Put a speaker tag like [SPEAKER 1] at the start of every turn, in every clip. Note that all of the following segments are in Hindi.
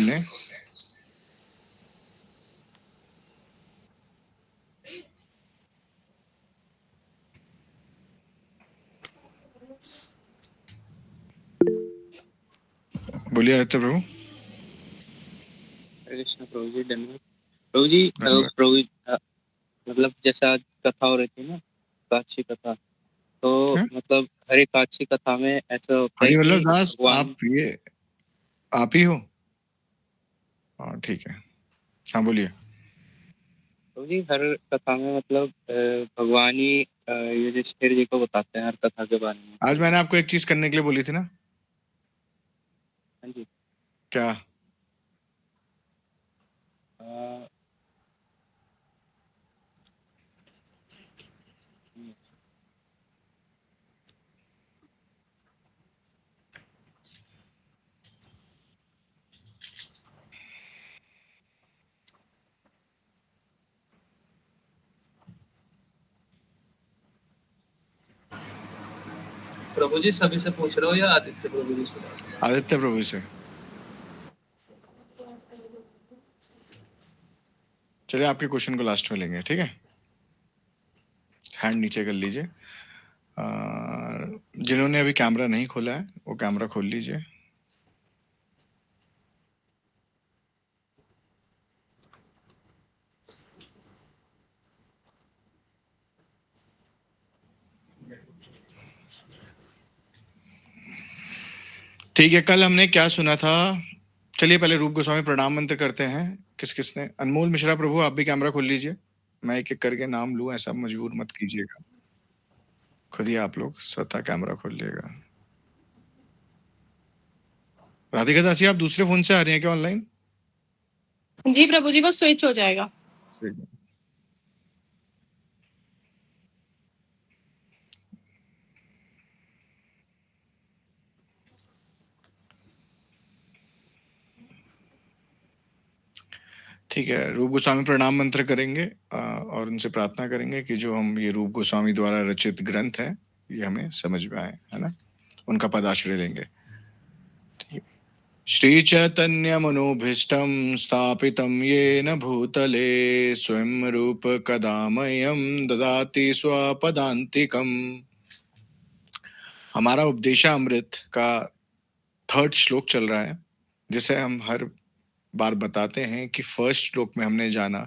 [SPEAKER 1] हमने। बोलिए आदित्य प्रभु।
[SPEAKER 2] हरे कृष्ण प्रभु जी, धन्यवाद प्रभु जी।
[SPEAKER 1] धन्यवाद।
[SPEAKER 2] प्रभु मतलब जैसा आज कथा हो रही थी ना, काक्षी कथा, तो मतलब हर एक काक्षी कथा में ऐसा होता है
[SPEAKER 1] हरिवल्लभ
[SPEAKER 2] कि
[SPEAKER 1] दास
[SPEAKER 2] भगवान,
[SPEAKER 1] आप ही हो? हाँ ठीक है, हाँ बोलिए।
[SPEAKER 2] प्रभु जी हर कथा में मतलब भगवान ही युधिष्ठिर जी को बताते हैं हर कथा के बारे में।
[SPEAKER 1] आज मैंने आपको एक चीज करने के लिए बोली थी ना।
[SPEAKER 2] हाँ जी।
[SPEAKER 1] क्या?
[SPEAKER 2] अ,
[SPEAKER 3] प्रभु जी सभी से पूछ रहे हो या आदित्य प्रभु जी से?
[SPEAKER 1] आदित्य प्रभु से। चलिए आपके क्वेश्चन को लास्ट में लेंगे, ठीक है? हैंड नीचे कर लीजिए। जिन्होंने अभी कैमरा नहीं खोला है वो कैमरा खोल लीजिए। ठीक है, कल हमने क्या सुना था? चलिए पहले रूप गोस्वामी प्रणाम मंत्र करते हैं। किस किसने? अनमोल मिश्रा प्रभु आप भी कैमरा खोल लीजिए। मैं एक एक करके नाम लूं, ऐसा मजबूर मत कीजिएगा, खुद ही आप लोग स्वतः कैमरा खोल लिएगा। राधिका दासी आप दूसरे फोन से आ रही हैं क्या ऑनलाइन?
[SPEAKER 4] जी प्रभु जी, वो स्विच हो जाएगा।
[SPEAKER 1] ठीक है। ठीक है, रूप गोस्वामी प्रणाम मंत्र करेंगे और उनसे प्रार्थना करेंगे कि जो हम ये रूप गोस्वामी द्वारा रचित ग्रंथ है ये हमें समझ में आए, है ना? उनका पदाश्रय लेंगे। ठीक है। श्री चैतन्य मनोभीष्टम स्थापितम येन भूतले स्वयं रूप कदा मह्यं ददाति स्वपदान्तिकम्। हमारा उपदेशामृत का 3rd श्लोक चल रहा है, जिसे हम हर बार बताते हैं कि फर्स्ट श्लोक में हमने जाना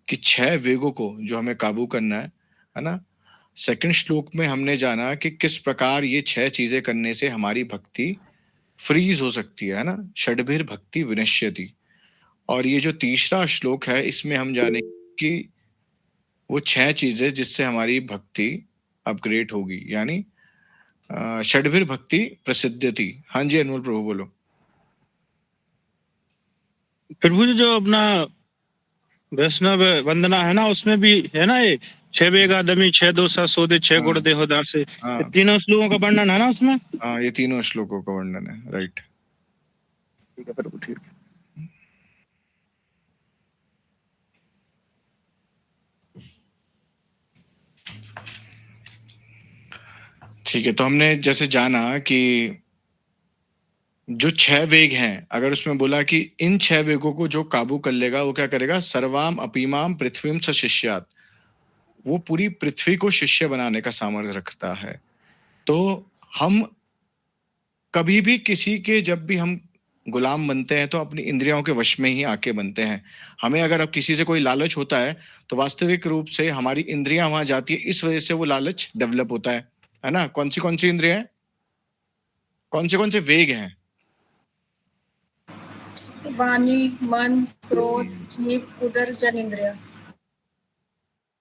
[SPEAKER 1] कि 6 वेगों को जो हमें काबू करना है ना? सेकंड श्लोक में हमने जाना कि किस प्रकार ये 6 चीजें करने से हमारी भक्ति फ्रीज हो सकती है ना? षड्भिर भक्ति विनश्यति। और ये जो तीसरा श्लोक है इसमें हम जाने कि वो 6 चीजें जिससे हमारी भक्ति अपग्रेड होगी, यानी षड्भिर भक्ति प्रसिद्धति। हाँ जी अनमोल प्रभु बोलो।
[SPEAKER 5] प्रभु जी जो अपना वैष्णव वंदना है ना, उसमें भी है ना ये 6 वेग आदमी, 6 दोषा सोदे, 6 गुण देहोदार से, ये तीनों श्लोकों का वर्णन है ना उसमें।
[SPEAKER 1] हाँ ये तीनों श्लोकों का वर्णन है, राइट।
[SPEAKER 5] ठीक है प्रभु, ठीक।
[SPEAKER 1] ठीक है, तो हमने जैसे जाना कि जो 6 वेग हैं, अगर उसमें बोला कि इन 6 वेगों को जो काबू कर लेगा वो क्या करेगा? सर्वाम अपीमाम पृथ्वीम स शिष्यात, वो पूरी पृथ्वी को शिष्य बनाने का सामर्थ्य रखता है। तो हम कभी भी किसी के, जब भी हम गुलाम बनते हैं तो अपनी इंद्रियों के वश में ही आके बनते हैं। हमें अगर अब किसी से कोई लालच होता है तो वास्तविक रूप से हमारी इंद्रियां वहां जाती है, इस वजह से वो लालच डेवलप होता है ना? कौन सी इंद्रियां हैं? कौन से वेग हैं?
[SPEAKER 6] वाणी, मन, क्रोध, जीभ, उदर, जनेंद्रिय।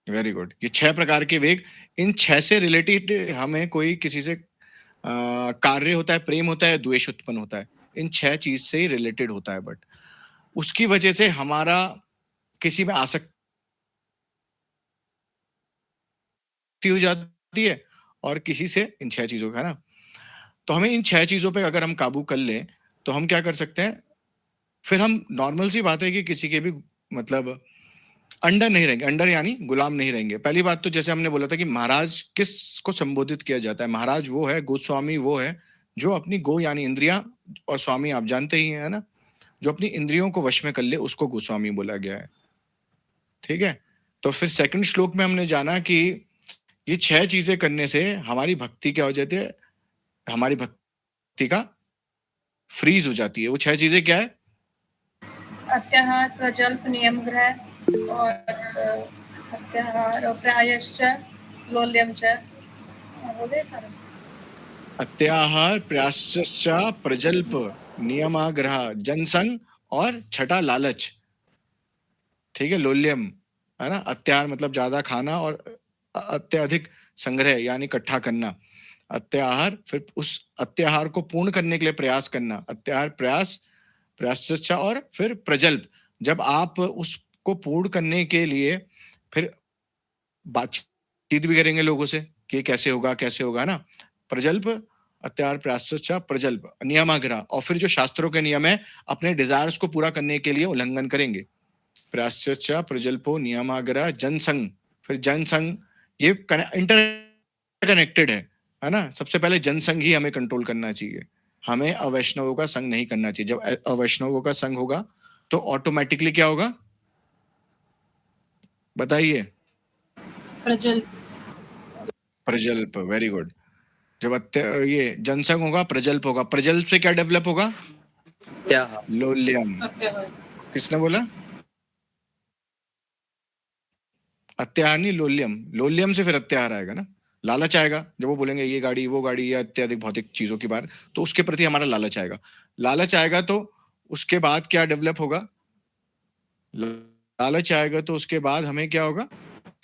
[SPEAKER 1] Very good. ये 6 प्रकार के वेग, इन 6 से रिलेटेड हमें कोई किसी से कार्य होता है, प्रेम होता है, द्वेष उत्पन्न होता है, इन 6 चीज से ही रिलेटेड होता है। बट उसकी वजह से हमारा किसी में आसक्ति हो जाती है और किसी से इन 6 चीजों का, है ना? तो हमें इन 6 चीजों पे अगर हम काबू कर लें तो हम क्या कर सकते हैं? फिर हम, नॉर्मल सी बात है कि किसी के भी मतलब अंडर नहीं रहेंगे, अंडर यानी गुलाम नहीं रहेंगे। पहली बात तो जैसे हमने बोला था कि महाराज किस को संबोधित किया जाता है? महाराज वो है, गोस्वामी वो है जो अपनी गो यानी इंद्रियां, और स्वामी आप जानते ही हैं, है ना? जो अपनी इंद्रियों को वश में कर ले उसको गोस्वामी बोला गया है। ठीक है, तो फिर सेकंड श्लोक में हमने जाना कि ये 6 चीजें करने से हमारी भक्ति क्या हो जाती है, हमारी भक्ति का फ्रीज हो जाती है। वो 6 चीजें क्या है?
[SPEAKER 6] अत्याहार, प्रजल्प, नियम ग्रह और अत्याहार और प्रायश्च, लोल्यम च, बोले सर।
[SPEAKER 1] अत्याहार, प्रायश्चित, प्रजल्प, नियमाग्रह, जनसंग और छठा लालच। ठीक है, लोल्यम है ना। अत्याहार मतलब ज्यादा खाना और अत्यधिक संग्रह यानी इकट्ठा करना। अत्याहार, फिर उस अत्याहार को पूर्ण करने के लिए प्रयास करना। अत्याहार, प्रयास, प्रायश्चित और फिर प्रजल्प। जब आप उसको पूर्ण करने के लिए फिर बातचीत भी करेंगे लोगों से कि कैसे होगा ना। प्रजल्प, अत्याहार, प्रायश्चित, प्रजल्प, नियमाग्रह, और फिर जो शास्त्रों के नियम है अपने डिजायर्स को पूरा करने के लिए उल्लंघन करेंगे। प्रायश्चित, प्रजल्पो, नियमाग्रह, जनसंग। फिर जनसंग ये इंटरकनेक्टेड है ना। सबसे पहले जनसंग ही हमें कंट्रोल करना चाहिए, हमें अवैष्णवों का संग नहीं करना चाहिए। जब अवैष्णवों का संग होगा तो ऑटोमेटिकली क्या होगा, बताइए? प्रजल्प, वेरी गुड। जब ये जनसंग होगा, प्रजल्प होगा। प्रजल्प से क्या डेवलप होगा?
[SPEAKER 2] अत्याहार।
[SPEAKER 1] लोल्यम। किसने बोला? अत्याहार नहीं, लोल्यम। लोल्यम से फिर अत्याहार आएगा ना, लालच आएगा। जब वो बोलेंगे ये गाड़ी वो गाड़ी या इत्यादि भौतिक चीजों की बात, तो उसके प्रति हमारा लालच आएगा। लालच आएगा तो उसके बाद क्या डेवलप होगा? लालच आएगा तो उसके बाद हमें क्या होगा,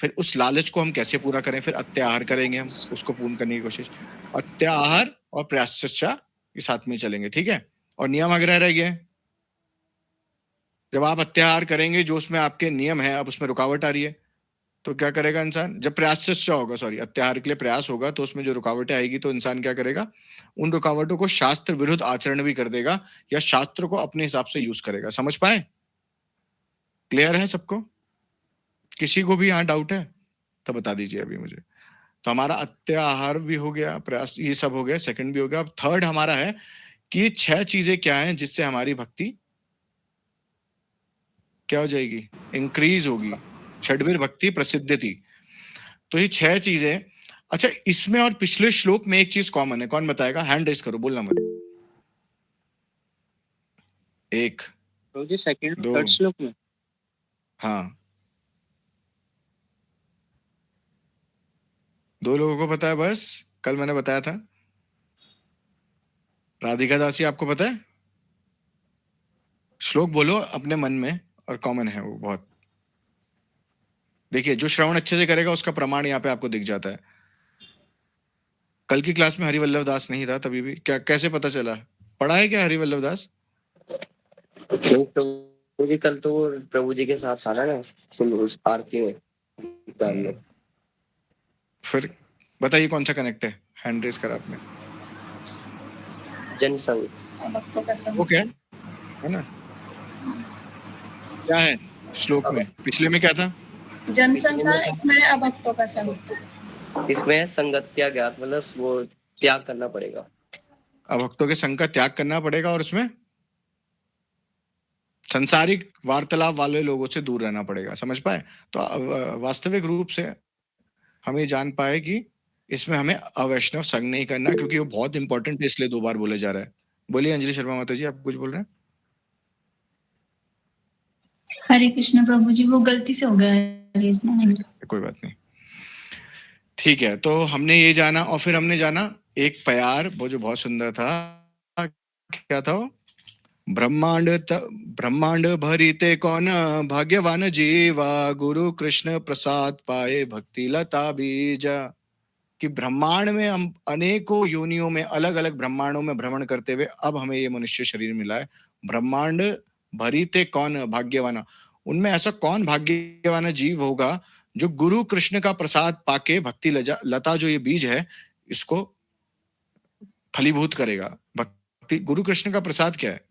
[SPEAKER 1] फिर उस लालच को हम कैसे पूरा करें, फिर अत्याहार करेंगे, हम उसको पूर्ण करने की कोशिश। अत्याहार और प्रायश्चित ये साथ में चलेंगे। ठीक है, और नियम आग्रह रह गया। जब आप अत्याहार करेंगे, जो उसमें आपके नियम है, अब उसमें रुकावट आ रही है, तो क्या करेगा इंसान? जब प्रायश्चित होगा, सॉरी, अत्याहार के लिए प्रयास होगा, तो उसमें जो रुकावटें आएगी तो इंसान क्या करेगा? उन रुकावटों को शास्त्र विरुद्ध आचरण भी कर देगा या शास्त्र को अपने हिसाब से यूज करेगा। समझ पाए? क्लियर है सबको? किसी को भी यहाँ डाउट है तो बता दीजिए अभी मुझे। तो हमारा अत्याहार भी हो गया, प्रयास, ये सब हो गया, सेकंड भी हो गया। अब थर्ड हमारा है कि 6 चीजें क्या हैं जिससे हमारी भक्ति क्या हो जाएगी? इंक्रीज होगी। षड्वीर भक्ति प्रसिद्धति। तो ये 6 चीजें। अच्छा, इसमें और पिछले श्लोक में एक चीज कॉमन है, कौन बताएगा? हैंड रेस करो, बोलना मत। 1,
[SPEAKER 2] प्रभु जी सेकंड
[SPEAKER 1] 2,
[SPEAKER 2] थर्ड श्लोक में।
[SPEAKER 1] हाँ, 2 लोगों को पता है बस। कल मैंने बताया था। राधिका दासी, आपको पता है? श्लोक बोलो अपने मन में, और कॉमन है वो बहुत। देखिए, जो श्रवण अच्छे से करेगा उसका प्रमाण यहाँ पे आपको दिख जाता है। कल की क्लास में हरिवल्लभ दास नहीं था, तभी भी क्या कैसे पता चला? पढ़ा है क्या हरिवल्लभ दास?
[SPEAKER 7] नहीं प्रभु जी, कल तो वो प्रभु जी के साथ था ना उस आरती में।
[SPEAKER 1] फिर बताइए कौन सा कनेक्ट है? हैंड रेस करा आपने।
[SPEAKER 7] जनसंग।
[SPEAKER 6] भक्तों का संग।
[SPEAKER 1] ओके, है ना? क्या है श्लोक में? पिछले में क्या था?
[SPEAKER 6] जनसंग था, इसमें अभक्तों का संग।
[SPEAKER 7] इसमें संगत त्याग, मतलब वो त्याग करना पड़ेगा।
[SPEAKER 1] अभक्तों के संग का त्याग करना पड़ेगा, और उसमें संसारिक वार्तालाप वाले लोगों से दूर रहना पड़ेगा। समझ पाए? तो वास्तविक रूप से हम ये जान पाए कि इसमें हमें अवैष्णव संग नहीं करना, क्योंकि वो बहुत इंपॉर्टेंट है, इसलिए 2 बार बोला जा रहा है। बोलिए अंजलि शर्मा माता जी, आप कुछ बोल रहे हैं?
[SPEAKER 8] हरे कृष्ण प्रभु जी, वो गलती से हो गया है।
[SPEAKER 1] कोई बात नहीं, ठीक है। तो हमने ये जाना, और फिर हमने जाना एक प्यार, वो जो बहुत सुंदर था। क्या था वो? ब्रह्मांड भरिते कौन, भाग्यवान जीवा, गुरु कृष्ण प्रसाद पाए, भक्ति लता बीजा। कि ब्रह्मांड में हम अनेकों योनियों में, अलग अलग ब्रह्मांडों में भ्रमण करते हुए अब हमें ये मनुष्य शरीर मिला है। ब्रह्मांड भरिते कौन, भाग्यवाना। उनमें ऐसा कौन भाग्यवान जीव होगा जो गुरु कृष्ण का प्रसाद पाके भक्ति लता, जो ये बीज है, इसको फलीभूत करेगा। भक्ति, गुरु कृष्ण का प्रसाद क्या है?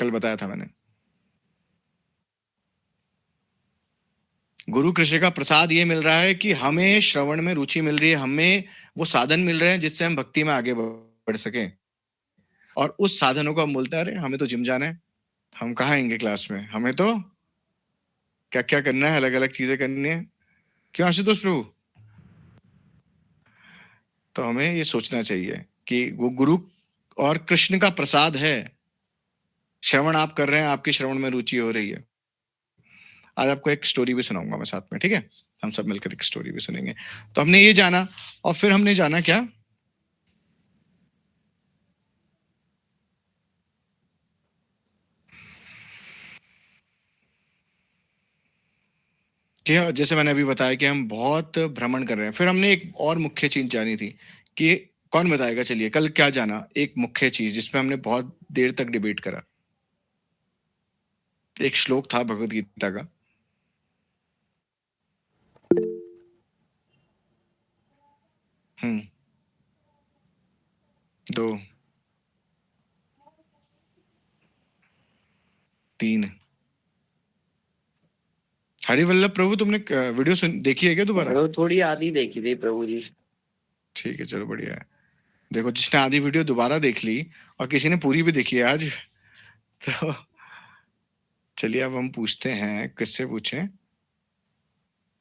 [SPEAKER 1] कल बताया था मैंने। गुरु कृष्ण का प्रसाद ये मिल रहा है कि हमें श्रवण में रुचि मिल रही है, हमें वो साधन मिल रहे हैं जिससे हम भक्ति में आगे बढ़ सकें। और उस साधनों को हम बोलते हैं, अरे हमें तो जिम जाना है, हम कहाँ आएंगे क्लास में, हमें तो क्या क्या करना है, अलग अलग चीजें करनी है। क्यों आशुतोष प्रभु? तो हमें ये सोचना चाहिए कि वो गुरु और कृष्ण का प्रसाद है। श्रवण आप कर रहे हैं, आपकी श्रवण में रुचि हो रही है। आज आपको एक स्टोरी भी सुनाऊंगा मैं साथ में, ठीक है? हम सब मिलकर एक स्टोरी भी सुनेंगे। तो हमने ये जाना, और फिर हमने जाना क्या, कि जैसे मैंने अभी बताया कि हम बहुत भ्रमण कर रहे हैं। फिर हमने एक और मुख्य चीज जानी थी कि कौन बताएगा, चलिए कल क्या जाना, एक मुख्य चीज जिसपे हमने बहुत देर तक डिबेट करा। एक श्लोक था भगवत गीता का, हम्म, 2, 3। हरिवल्लभ प्रभु, तुमने वीडियो देखी है क्या दोबारा?
[SPEAKER 7] वो थोड़ी आधी देखी थी प्रभु जी।
[SPEAKER 1] ठीक है, चलो बढ़िया है। देखो, जिसने आधी वीडियो दोबारा देख ली और किसी ने पूरी भी देखी है आज, तो चलिए अब हम पूछते हैं, किससे पूछें?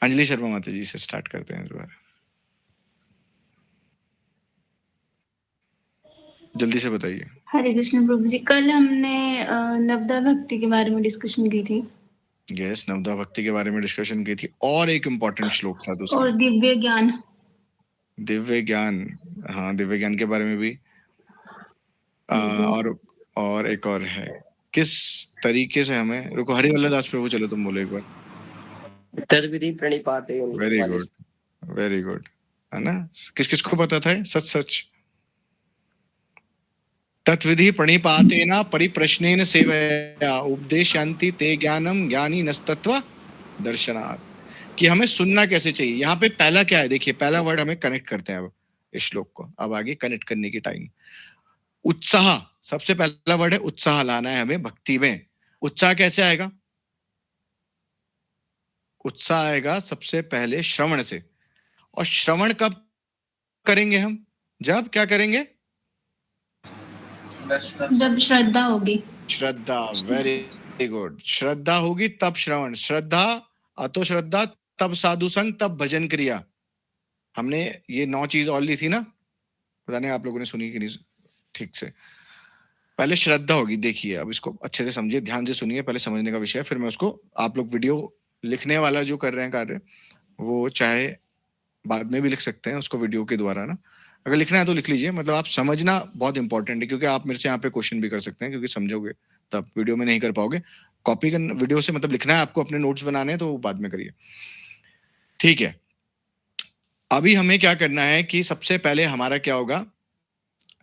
[SPEAKER 1] अंजलि शर्मा माता जी से स्टार्ट करते हैं दोबारा, जल्दी से बताइए।
[SPEAKER 8] हरे कृष्ण प्रभु जी, कल हमने नवदा भक्ति के बारे में डिस्कशन की थी।
[SPEAKER 1] यस, नवदा भक्ति के बारे में डिस्कशन की थी, और एक इम्पोर्टेंट श्लोक था दूसरा,
[SPEAKER 8] और दिव्य ज्ञान।
[SPEAKER 1] दिव्य ज्ञान, हाँ दिव्य ज्ञान के बारे में भी। और एक और है, किस तरीके से हमें, रुको, हरिवल्लभ दास प्रभु, चलो तुम बोलो एक बार।
[SPEAKER 7] तद्विधि प्रणिपाते।
[SPEAKER 1] वेरी गुड, वेरी गुड, है ना? किस किस को पता था? सच सच। तत्विधि प्रणिपातेन परिप्रश्नेन सेवया उपदेशयन्ति ते ज्ञानम ज्ञानी नस्तत्व दर्शनात्। कि हमें सुनना कैसे चाहिए। यहाँ पे पहला क्या है, देखिए पहला वर्ड हमें कनेक्ट करते हैं अब इस श्लोक को। अब आगे कनेक्ट करने की टाइम। उत्साह, सबसे पहला वर्ड है उत्साह, लाना है हमें भक्ति में। उत्साह कैसे आएगा? उत्साह आएगा सबसे पहले श्रवण से। और श्रवण कब करेंगे हम? जब क्या करेंगे?
[SPEAKER 8] जब श्रद्धा होगी।
[SPEAKER 1] श्रद्धा, वेरी गुड। श्रद्धा होगी तब श्रवण। श्रद्धा, अतो श्रद्धा, तब साधु संग, तब भजन क्रिया। हमने ये 9 चीज और ली थी ना, पता नहीं आप लोगों ने सुनी कि नहीं ठीक से। पहले श्रद्धा होगी, देखिए अब इसको अच्छे से समझिए, ध्यान से सुनिए, पहले समझने का विषय, फिर मैं उसको, आप लोग वीडियो लिखने वाला जो कर रहे हैं कार्य, वो चाहे बाद में भी लिख सकते हैं उसको वीडियो के द्वारा ना। अगर लिखना है तो लिख लीजिए, मतलब आप समझना बहुत इंपॉर्टेंट है, क्योंकि आप मेरे से यहाँ पे क्वेश्चन भी कर सकते हैं, क्योंकि समझोगे तब, वीडियो में नहीं कर पाओगे। कॉपी करना वीडियो से, मतलब लिखना है आपको, अपने नोट्स बनाने हैं तो वो बाद में करिए, ठीक है? अभी हमें क्या करना है कि सबसे पहले हमारा क्या होगा?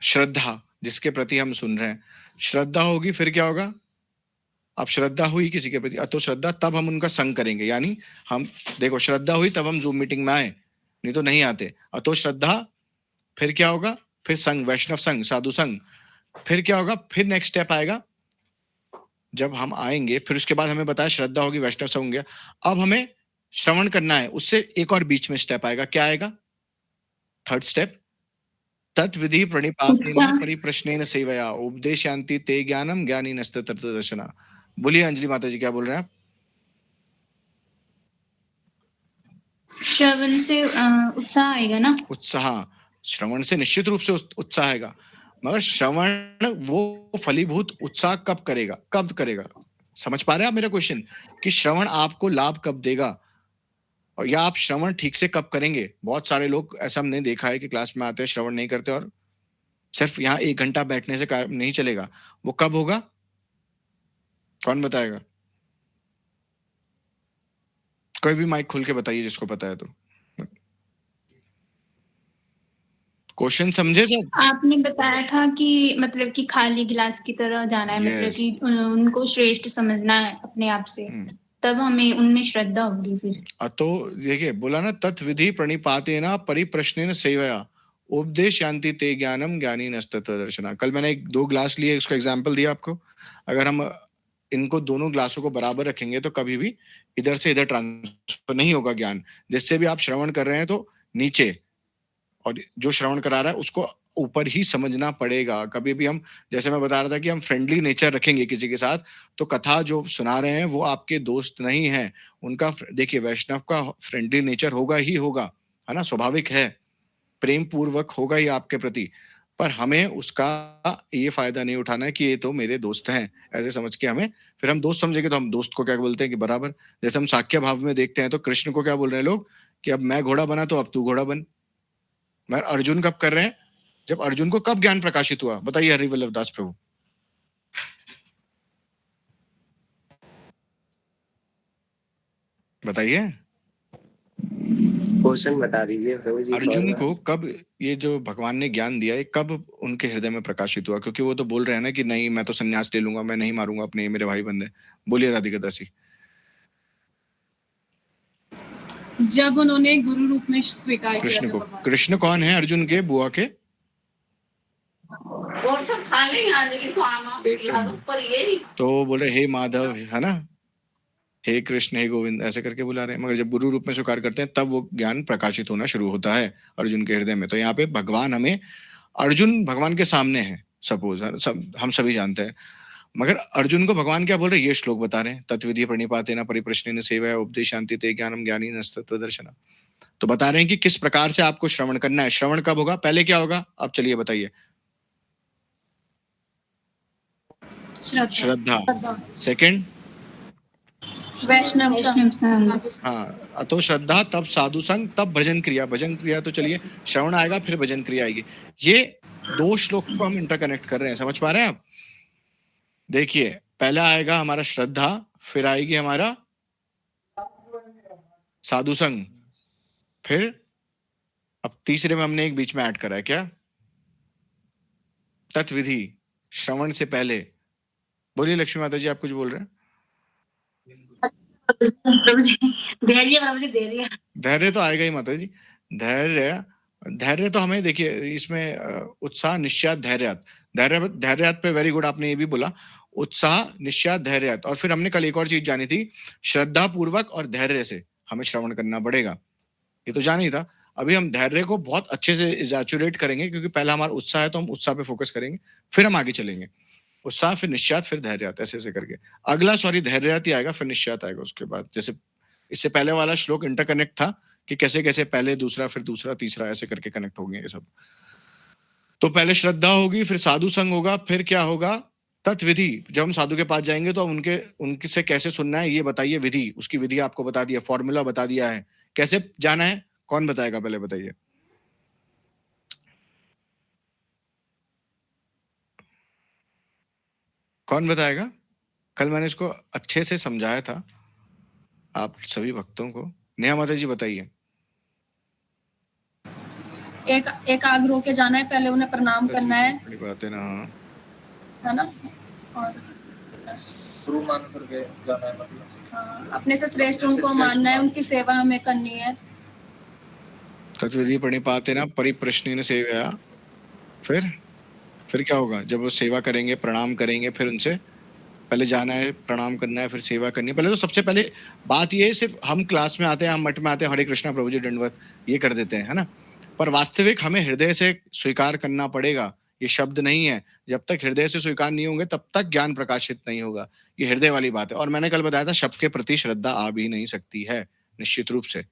[SPEAKER 1] श्रद्धा, जिसके प्रति हम सुन रहे हैं, श्रद्धा होगी, फिर क्या होगा? अब श्रद्धा हुई किसी के प्रति, अतो श्रद्धा, तब हम उनका संग करेंगे। यानी हम देखो, श्रद्धा हुई तब हम जूम मीटिंग में आए, नहीं तो नहीं आते। अतो श्रद्धा, फिर क्या होगा? फिर संग, वैष्णव संग, साधु संग। फिर क्या होगा? फिर नेक्स्ट स्टेप आएगा जब हम आएंगे, फिर उसके बाद हमें बताया श्रद्धा होगी, वैष्णव संग हो गया। अब हमें श्रवण करना है, उससे एक और बीच में स्टेप आएगा। क्या आएगा? थर्ड स्टेप, तत्विधि प्रणिपातेन परिप्रश्नेन सेवया उपदेशयन्ति ते ज्ञानम ज्ञानी नस्तत्व दर्शना। बोलिए अंजलि माता जी, क्या बोल रहे हैं आप?
[SPEAKER 8] श्रवण से उत्साह आएगा ना?
[SPEAKER 1] उत्साह, श्रवण से निश्चित रूप से उत्साह आएगा, मगर श्रवण वो फलीभूत उत्साह कब करेगा? कब करेगा? समझ पा रहे हैं आप मेरा क्वेश्चन? कि श्रवण आपको लाभ कब देगा, और या आप श्रवण ठीक से कब करेंगे? बहुत सारे लोग ऐसा हमने देखा है कि क्लास में आते हैं, श्रवण नहीं करते, और सिर्फ यहाँ 1 घंटा बैठने से काम नहीं चलेगा। वो कब होगा? कौन बताएगा? कोई भी माइक खोल के बताइए जिसको पता है तो। क्वेश्चन समझे सब?
[SPEAKER 8] आपने बताया था कि मतलब कि खाली गिलास की तरह जाना है, मतलब
[SPEAKER 1] Yes.
[SPEAKER 8] कि उनको श्रेष्ठ समझना है अपने आप से, तब हमें उनमें श्रद्धा होगी। फिर
[SPEAKER 1] तो देखिए, बोला ना, तत्विधि प्रणिपातेन परिप्रश्नेन सेवया उपदेशयन्ति ते ज्ञानम ज्ञानी नस्तत्व दर्शना। कल मैंने 2 ग्लास लिए, उसका एग्जाम्पल दिया आपको। अगर हम इनको दोनों ग्लासों को बराबर रखेंगे तो कभी भी इधर से इधर ट्रांसफर नहीं होगा ज्ञान। जिससे भी आप श्रवण कर रहे हैं तो नीचे, और जो श्रवण करा रहा है उसको ऊपर ही समझना पड़ेगा। कभी भी हम, जैसे मैं बता रहा था कि हम फ्रेंडली नेचर रखेंगे किसी के साथ, तो कथा जो सुना रहे हैं वो आपके दोस्त नहीं हैं। उनका देखिए वैष्णव का फ्रेंडली नेचर होगा ही होगा, है ना, स्वाभाविक है, प्रेम पूर्वक होगा ही आपके प्रति, पर हमें उसका ये फायदा नहीं उठाना है कि ये तो मेरे दोस्त हैं, ऐसे समझ के हमें, फिर हम दोस्त समझेंगे तो हम दोस्त को क्या बोलते हैं कि बराबर। जैसे हम साक्य भाव में देखते हैं तो कृष्ण को क्या बोल रहे हैं लोग कि अब मैं घोड़ा बना तो अब तू घोड़ा बन। मगर अर्जुन कब कर रहे हैं? जब अर्जुन को कब ज्ञान प्रकाशित हुआ? बताइए हरिवल्लभ दास प्रभु। बताइए,
[SPEAKER 7] क्वेश्चन बता दीजिए प्रभु जी।
[SPEAKER 1] अर्जुन को कब ये जो भगवान ने ज्ञान दिया है कब उनके हृदय में प्रकाशित हुआ? क्योंकि वो तो बोल रहे हैं ना कि नहीं मैं तो संन्यास ले लूंगा, मैं नहीं मारूंगा अपने, मेरे भाई बंदे। बोलिए राधिका दासी।
[SPEAKER 4] जब उन्होंने गुरु रूप में स्वीकार किया
[SPEAKER 1] कृष्ण
[SPEAKER 4] था
[SPEAKER 1] को।
[SPEAKER 4] भगवान।
[SPEAKER 1] कृष्ण कौन है? अर्जुन के बुआ के
[SPEAKER 9] और सब खा लेंगे आज की खाना पर ये नहीं।
[SPEAKER 1] तो बोल रहे हे माधव, है ना, हे कृष्ण, हे गोविंद, ऐसे करके बुला रहे हैं। मगर जब गुरु रूप में स्वीकार करते हैं तब वो ज्ञान प्रकाशित होना शुरू होता है अर्जुन के हृदय में। तो यहाँ पे भगवान हमें, अर्जुन भगवान के सामने है, सपोज हम सभी जानते हैं, मगर अर्जुन को भगवान क्या बोल रहे हैं? ये श्लोक बता रहे हैं, तत्विधि प्रणिपातेन परिप्रश्नेन सेवया उपदेशान्ति ते ज्ञानम ज्ञानी नस्तत्वदर्शनम्। तो बता रहे हैं कि किस प्रकार से आपको श्रवण करना है। श्रवण कब होगा? पहले क्या होगा? अब चलिए बताइए। श्रद्धा। सेकंड
[SPEAKER 6] वैष्णव
[SPEAKER 8] वैष्णव संग।
[SPEAKER 1] हाँ, तो श्रद्धा, तब साधु संग, तब भजन क्रिया। भजन क्रिया तो चलिए श्रवण आएगा फिर भजन क्रिया आएगी। ये दो श्लोक को हम इंटरकनेक्ट कर रहे हैं, समझ पा रहे हैं आप? देखिए पहला आएगा हमारा श्रद्धा, फिर आएगी हमारा साधु संग, फिर अब तीसरे में हमने एक बीच में ऐड करा है, क्या? तत्विधि, श्रवण से पहले। बोलिए लक्ष्मी माता जी, आप कुछ बोल रहे हैं?
[SPEAKER 9] प्रभु जी धैर्य, प्रभु जी धैर्य।
[SPEAKER 1] धैर्य तो आएगा ही माता जी। धैर्य तो हमें, देखिए इसमें उत्साह निश्चय धैर्यात, धैर्यात पे वेरी गुड, आपने ये भी बोला, उत्साह निश्चय धैर्यात। और फिर हमने कल एक और चीज जानी थी, श्रद्धा पूर्वक और धैर्य से हमें श्रवण करना पड़ेगा। ये तो जान ही था। अभी हम धैर्य को बहुत अच्छे से इजैचुरेट करेंगे, क्योंकि पहला हमारा उत्साह है तो हम उत्साह पे फोकस करेंगे, फिर हम आगे चलेंगे। उत्साह, फिर निश्चात, फिर धैर्यात, ऐसे ऐसे करके। अगला धैर्यात ही आएगा, फिर निश्चात आएगा उसके बाद। जैसे इससे पहले वाला श्लोक इंटरकनेक्ट था कि कैसे कैसे पहले दूसरा, फिर दूसरा, तीसरा, ऐसे करके कनेक्ट हो गए ये सब। तो पहले श्रद्धा होगी, फिर साधु संग होगा, फिर क्या होगा? तत्विधि। जब हम साधु के पास जाएंगे तो उनके से कैसे सुनना है ये बताइए, विधि, उसकी विधि आपको बता दिया, फॉर्मूला बता दिया है, कैसे जाना है। कौन बताएगा? पहले बताइए। कौन बताएगा? कल मैंने इसको अच्छे से समझाया था आप सभी भक्तों को। नेहा माता जी बताइए।
[SPEAKER 6] एकाग्र होके जाना है, पहले उन्हें प्रणाम करना है,
[SPEAKER 1] बड़ी बात है ना,
[SPEAKER 6] है ना, और
[SPEAKER 3] गुरु मान करके जाना है, मतलब
[SPEAKER 6] अपने से श्रेष्ठ उनको मानना है, उनकी सेवा हमें करनी है।
[SPEAKER 1] तत्विधि प्रणिपातेन परिप्रश्नेन सेवया। फिर क्या होगा? जब वो सेवा करेंगे, प्रणाम करेंगे, फिर उनसे पहले जाना है, प्रणाम करना है, फिर सेवा करनी है। पहले तो सबसे पहले बात ये है, सिर्फ हम क्लास में आते हैं, हम मठ में आते हैं, हरे कृष्णा प्रभु जी दंडवत, ये कर देते हैं, है ना, पर वास्तविक हमें हृदय से स्वीकार करना पड़ेगा। ये शब्द नहीं है, जब तक हृदय से स्वीकार नहीं होंगे तब तक ज्ञान प्रकाशित नहीं होगा। ये हृदय वाली बात है। और मैंने कल बताया था, सबके प्रति श्रद्धा आ भी नहीं सकती है, निश्चित रूप से।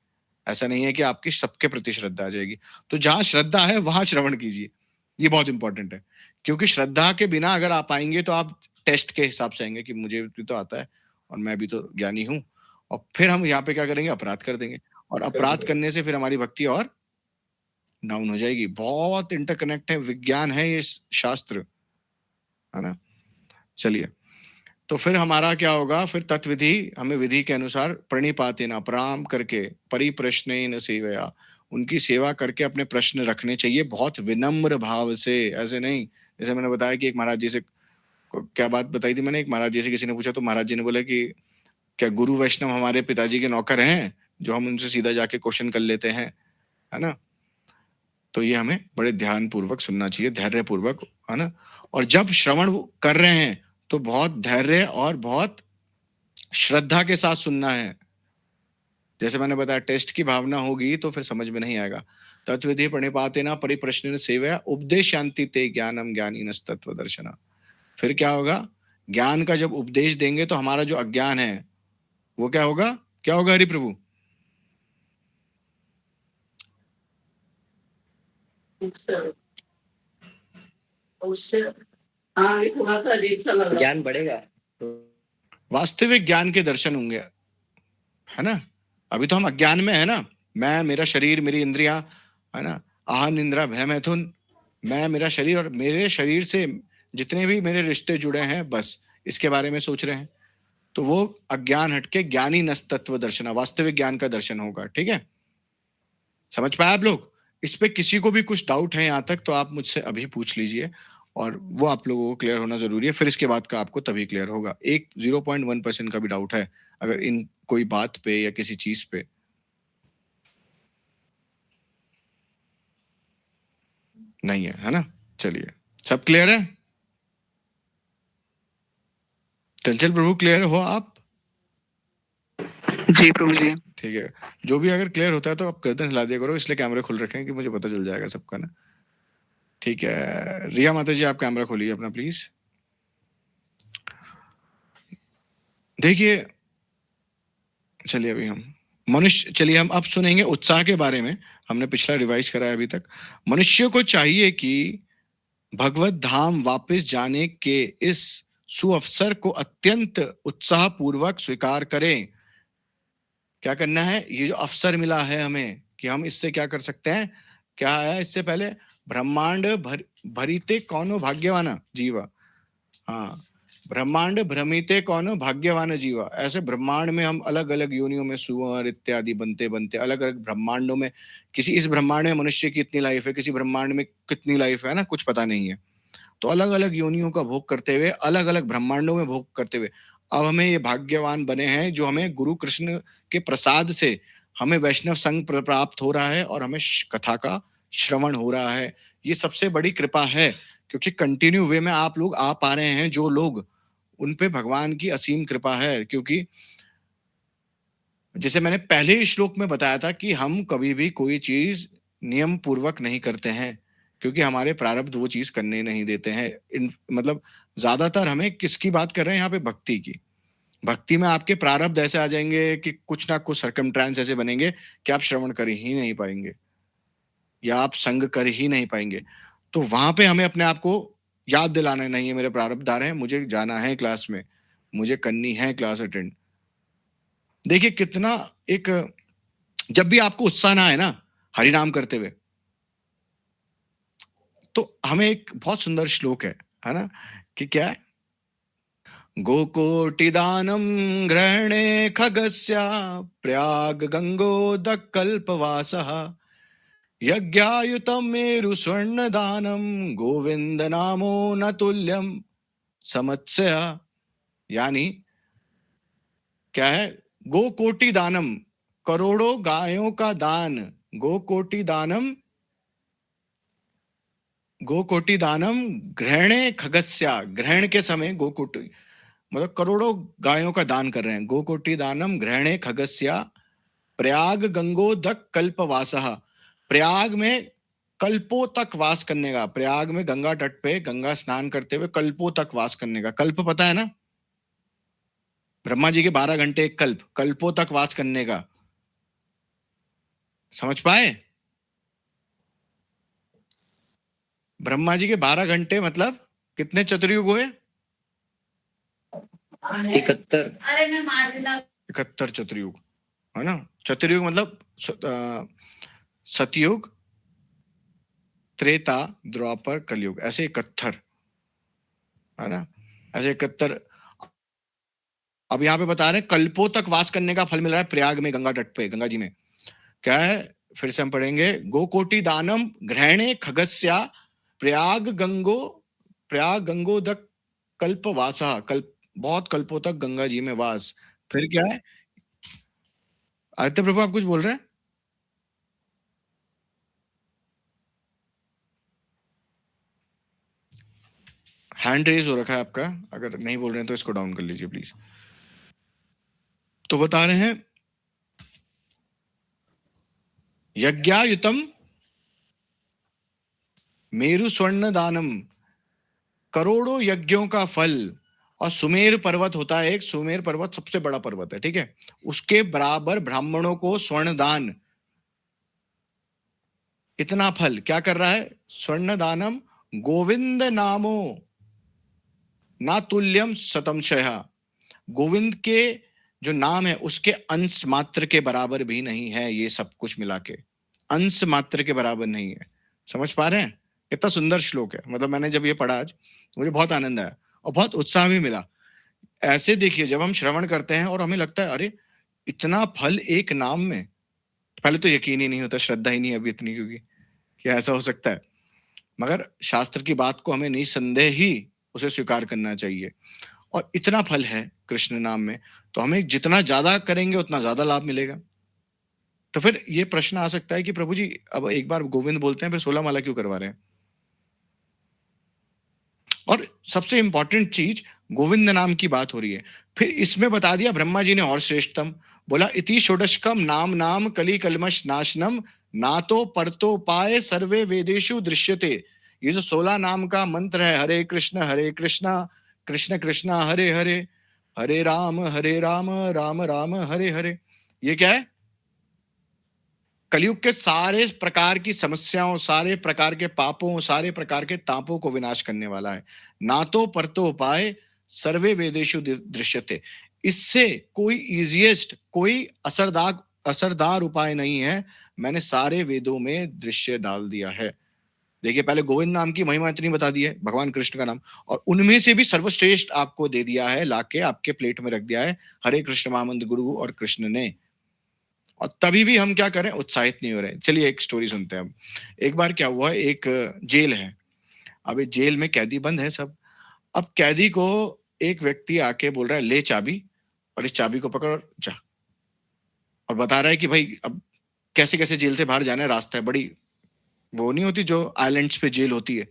[SPEAKER 1] ऐसा नहीं है कि आपकी सबके प्रति श्रद्धा आ जाएगी। तो जहां श्रद्धा है वहां श्रवण कीजिए, ये बहुत इंपॉर्टेंट है। क्योंकि श्रद्धा के बिना अगर आप आएंगे तो आप टेस्ट के हिसाब से आएंगे कि मुझे भी तो आता है और मैं भी तो ज्ञानी हूं, और फिर हम यहाँ पे क्या करेंगे? अपराध कर देंगे, और अपराध करने से फिर हमारी भक्ति और डाउन हो जाएगी। बहुत इंटरकनेक्ट है, विज्ञान है ये शास्त्र, है ना। चलिए, तो फिर हमारा क्या होगा? फिर तत्विधि, हमें विधि के अनुसार प्रणिपातेन, प्रणाम करके, परिप्रश्नेन सेवया, उनकी सेवा करके अपने प्रश्न रखने चाहिए बहुत विनम्र भाव से, ऐसे नहीं। जैसे मैंने बताया कि एक महाराज जी से, क्या बात बताई थी मैंने, एक महाराज जी से किसी ने पूछा तो महाराज जी ने बोला कि क्या गुरु वैष्णव हमारे पिताजी के नौकर हैं जो हम उनसे सीधा जाके क्वेश्चन कर लेते हैं, है ना। तो ये हमें बड़े ध्यान पूर्वक सुनना चाहिए, धैर्य पूर्वक, है ना। और जब श्रवण कर रहे हैं तो बहुत धैर्य और बहुत श्रद्धा के साथ सुनना है। जैसे मैंने बताया टेस्ट की भावना होगी तो फिर समझ में नहीं आएगा। तत्विधि प्रणिपाते न परिप्रश्न सेवया उपदेशांति ते ज्ञानम ज्ञानिनस् तत्वदर्शना। फिर क्या होगा? ज्ञान का जब उपदेश देंगे तो हमारा जो अज्ञान है वो क्या होगा? क्या होगा हरि प्रभु?
[SPEAKER 9] उससे हाँ थोड़ा सा अजीब सा लग रहा है।
[SPEAKER 7] ज्ञान बढ़ेगा।
[SPEAKER 1] वास्तविक ज्ञान के दर्शन होंगे, है ना? अभी तो हम अज्ञान में है ना, मैं, मेरा शरीर, मेरी इंद्रियां, है ना, आह निंद्रा भय मैथुन, मैं, मेरा शरीर और मेरे शरीर से जितने भी मेरे रिश्ते जुड़े हैं, बस इसके बारे में सोच रहे हैं। तो वो अज्ञान हटके ज्ञानी नस तत्व दर्शना, वास्तविक ज्ञान का दर्शन होगा। ठीक है, समझ पाए आप लोग? इस पे किसी को भी कुछ डाउट है यहाँ तक तो आप मुझसे अभी पूछ लीजिए, और वो आप लोगों को क्लियर होना जरूरी है। फिर इसके बाद का आपको तभी क्लियर होगा। एक 0.1% का भी डाउट है अगर इन कोई बात पे या किसी चीज पे, नहीं है ना? चलिए, सब क्लियर है? चंचल प्रभु क्लियर हो आप?
[SPEAKER 2] जी प्रभु जी।
[SPEAKER 1] ठीक है, जो भी अगर क्लियर होता है तो आप गर्दन हिला दिया करो, इसलिए कैमरे खुल रखे हैं कि मुझे पता चल जाएगा सबका ना। ठीक है, रिया माता जी आप कैमरा खोलिए अपना प्लीज। देखिए, चलिए अभी हम मनुष्य, चलिए हम अब सुनेंगे उत्साह के बारे में। हमने पिछला रिवाइज करा है अभी तक। मनुष्य को चाहिए कि भगवत धाम वापस जाने के इस सुअवसर को अत्यंत उत्साह पूर्वक स्वीकार करें। क्या करना है? ये जो अवसर मिला है हमें कि हम इससे क्या कर सकते हैं, क्या है इससे पहले, ब्रह्मांड भरीते कौनो भाग्यवान जीवा। हाँ, ब्रह्मांड भ्रमिते कौनो भाग्यवान जीवा। ऐसे ब्रह्मांड में हम अलग अलग योनियों में सुअर इत्यादि बनते बनते अलग अलग ब्रह्मांडों में, किसी इस ब्रह्मांड में मनुष्य की इतनी लाइफ है, किसी ब्रह्मांड में कितनी लाइफ है ना, कुछ पता नहीं है। तो अलग अलग योनियों का भोग करते हुए, अलग अलग ब्रह्मांडों में भोग करते हुए अब हमें ये भाग्यवान बने हैं जो हमें गुरु कृष्ण के प्रसाद से हमें वैष्णव संघ प्राप्त हो रहा है और हमें कथा का श्रवण हो रहा है। ये सबसे बड़ी कृपा है, क्योंकि कंटिन्यू वे में आप लोग आ पा रहे हैं। जो लोग, उन पे भगवान की असीम कृपा है। क्योंकि जैसे मैंने पहले ही श्लोक में बताया था कि हम कभी भी कोई चीज नियम पूर्वक नहीं करते हैं, क्योंकि हमारे प्रारब्ध वो चीज करने नहीं देते हैं। मतलब ज्यादातर हमें किसकी बात कर रहे हैं यहाँ पे? भक्ति की। भक्ति में आपके प्रारब्ध ऐसे आ जाएंगे कि कुछ ना कुछ सर्कमस्टेंस ऐसे बनेंगे कि आप श्रवण कर ही नहीं पाएंगे या आप संग कर ही नहीं पाएंगे। तो वहां पे हमें अपने आप को याद दिलाना नहीं है, मेरे प्रारब्ध आ रहे हैं, मुझे जाना है क्लास में, मुझे करनी है क्लास अटेंड। देखिए कितना एक, जब भी आपको उत्साह ना आए ना हरि नाम करते हुए, तो हमें एक बहुत सुंदर श्लोक है ना, कि क्या है? गोकोटिदानम ग्रहणे खगस्या प्रयाग गंगोदक कल्पवासः यज्ञायुतम मेरु स्वर्ण दानम गोविंद नामो न तुल्यम समत्स्या। यानी क्या है? गो कोटि दानम, करोड़ों गायों का दान। गो कोटि दानम, गो कोटि दानम ग्रहणे खगस्या, ग्रहण के समय गो कोटि मतलब करोड़ों गायों का दान कर रहे हैं। गो कोटि दानम ग्रहणे खगस्या प्रयाग गंगोदक कल्पवासः, प्रयाग में कल्पों तक वास करने का। प्रयाग में गंगा तट पे गंगा स्नान करते हुए कल्पों तक वास करने का। कल्प पता है ना? ब्रह्मा जी के 12 घंटे एक कल्प, कल्पों तक वास करने का। समझ पाए? ब्रह्मा जी के 12 घंटे मतलब कितने चतुर्युग हुए?
[SPEAKER 7] 71।
[SPEAKER 9] अरे मैं मार दिला
[SPEAKER 1] 71 चतुर्युग, है ना? चतुर्युग मतलब सतयुग, त्रेता, द्वापर, कलयुग, ऐसे 71, है ना? ऐसे 71। अब यहाँ पे बता रहे हैं कल्पों तक वास करने का फल मिल रहा है प्रयाग में, गंगा तट पे, गंगा जी में। क्या है? फिर से हम पढ़ेंगे। गोकोटि दानम ग्रहणे खगस्या प्रयाग गंगोदक कल्प वासा, कल्प, बहुत कल्पों तक गंगा जी में वास। फिर क्या है? आदित्य प्रभु आप कुछ बोल रहे हैं? हैंड रेज हो रखा है आपका, अगर नहीं बोल रहे हैं तो इसको डाउन कर लीजिए प्लीज। तो बता रहे हैं यज्ञायुतम मेरु स्वर्ण दानम, करोड़ों यज्ञों का फल। और सुमेर पर्वत होता है एक, सुमेर पर्वत सबसे बड़ा पर्वत है, ठीक है, उसके बराबर ब्राह्मणों को स्वर्ण दान, इतना फल क्या कर रहा है? स्वर्ण दानम गोविंद नामो ना तुल्यम शतमशया, गोविंद के जो नाम है उसके अंश मात्र के बराबर भी नहीं है, ये सब कुछ मिला के अंश मात्र के बराबर नहीं है। समझ पा रहे हैं? इतना सुंदर श्लोक है, मतलब मैंने जब ये पढ़ा आज मुझे बहुत आनंद आया और बहुत उत्साह भी मिला। ऐसे देखिए, जब हम श्रवण करते हैं और हमें लगता है अरे इतना फल एक नाम में, पहले तो यकीन ही नहीं होता, श्रद्धा ही नहीं अभी इतनी, क्योंकि क्या ऐसा हो सकता है, मगर शास्त्र की बात को हमें निसंदेह ही उसे स्वीकार करना चाहिए। और इतना फल है कृष्ण नाम में, तो हमें जितना ज्यादा करेंगे उतना ज्यादा लाभ मिलेगा। तो फिर ये प्रश्न आ सकता है कि प्रभु जी अब एक बार गोविंद बोलते हैं फिर 16 माला क्यों करवा रहे हैं? और सबसे इंपॉर्टेंट चीज, गोविंद नाम की बात हो रही है, फिर इसमें बता दिया ब्रह्मा जी ने और श्रेष्ठतम, बोला इति षोडशकम नाम नाम कली कलमश नाशनम नातो परतो पाए सर्वे वेदेशु दृश्यते। ये जो 16 नाम का मंत्र है, हरे कृष्ण कृष्ण कृष्ण हरे हरे, हरे राम राम राम हरे हरे, ये क्या है? कलयुग के सारे प्रकार की समस्याओं, सारे प्रकार के पापों, सारे प्रकार के तापों को विनाश करने वाला है। ना तो परतो उपाय सर्वे वेदेशु दृश्यते, इससे कोई इजीएस्ट, कोई असरदार उपाय नहीं है, मैंने सारे वेदों में दृश्य डाल दिया है। देखिए, पहले गोविंद नाम की महिमा इतनी बता दी है, भगवान कृष्ण का नाम, और उनमें से भी सर्वश्रेष्ठ आपको दे दिया है, लाके आपके प्लेट में रख दिया है, हरे कृष्ण महामंत्र गुरु और कृष्ण ने। और तभी भी हम क्या करें, उत्साहित नहीं हो रहे। चलिए एक स्टोरी सुनते हैं अब। एक बार क्या हुआ, एक जेल है, अब इस जेल में कैदी बंद है सब। अब कैदी को एक व्यक्ति आके बोल रहा है ले चाबी, और इस चाबी को पकड़ जा, और बता रहा है कि भाई अब कैसे कैसे जेल से बाहर जाना है, रास्ता है, बड़ी वो नहीं होती जो आइलैंड्स पे जेल होती है,